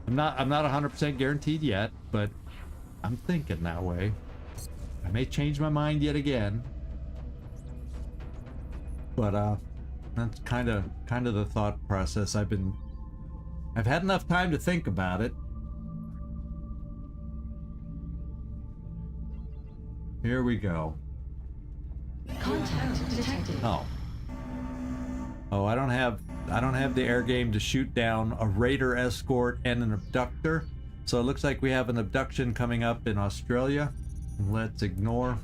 I'm not 100% guaranteed yet, but I'm thinking that way. I may change my mind yet again, but that's kind of the thought process. I've had enough time to think about it. Here we go. Contact detected. Oh, I don't have the air game to shoot down a raider escort and an abductor. So it looks like we have an abduction coming up in Australia. Let's ignore.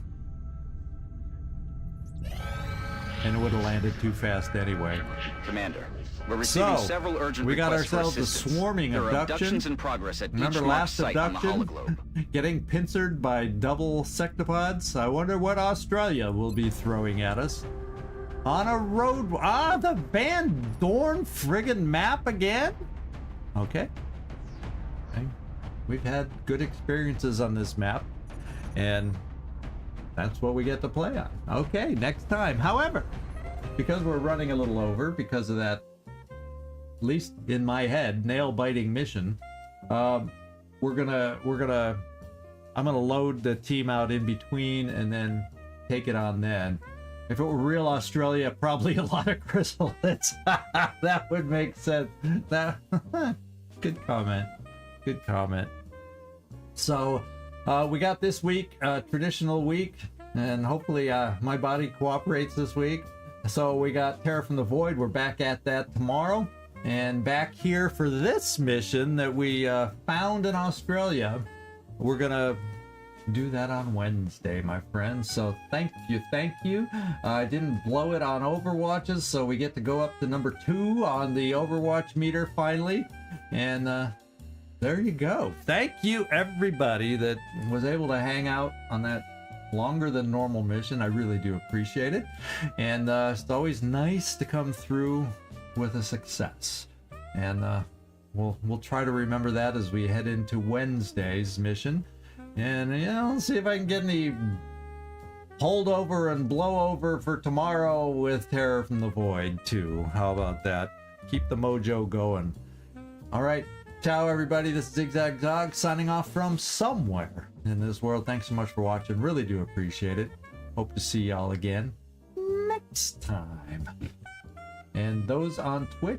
And it would have landed too fast anyway. Commander, we're receiving several urgent we got requests ourselves for a assistance. swarming There are abduction. abductions in progress at Remember each last marked site on the abduction? hologlobe. Getting Getting pincered by double sectopods. I wonder what Australia will be throwing at us. On a road. The Van Dorn friggin' map again? Okay. We've had good experiences on this map, and that's what we get to play on. Okay, next time. However, because we're running a little over because of that, at least in my head, nail-biting mission, I'm gonna load the team out in between and then take it on then. If it were real Australia, probably a lot of chrysalids. That would make sense. That good comment. Good comment. So we got this week, traditional week, and hopefully my body cooperates this week. So we got Terror from the Void. We're back at that tomorrow, and back here for this mission that we found in Australia. We're gonna do that on Wednesday, my friends. So thank you. I didn't blow it on Overwatches, so we get to go up to number 2 on the Overwatch meter finally, and there you go. Thank you everybody that was able to hang out on that longer than normal mission. I really do appreciate it, and it's always nice to come through with a success, and we'll try to remember that as we head into Wednesday's mission. And let's see if I can get any holdover and blowover for tomorrow with Terror from the Void too. How about that? Keep the mojo going. All right, ciao everybody. This is 𝐜𝐴𝐳 signing off from somewhere in this world. Thanks so much for watching. Really do appreciate it. Hope to see y'all again next time. And those on Twitch,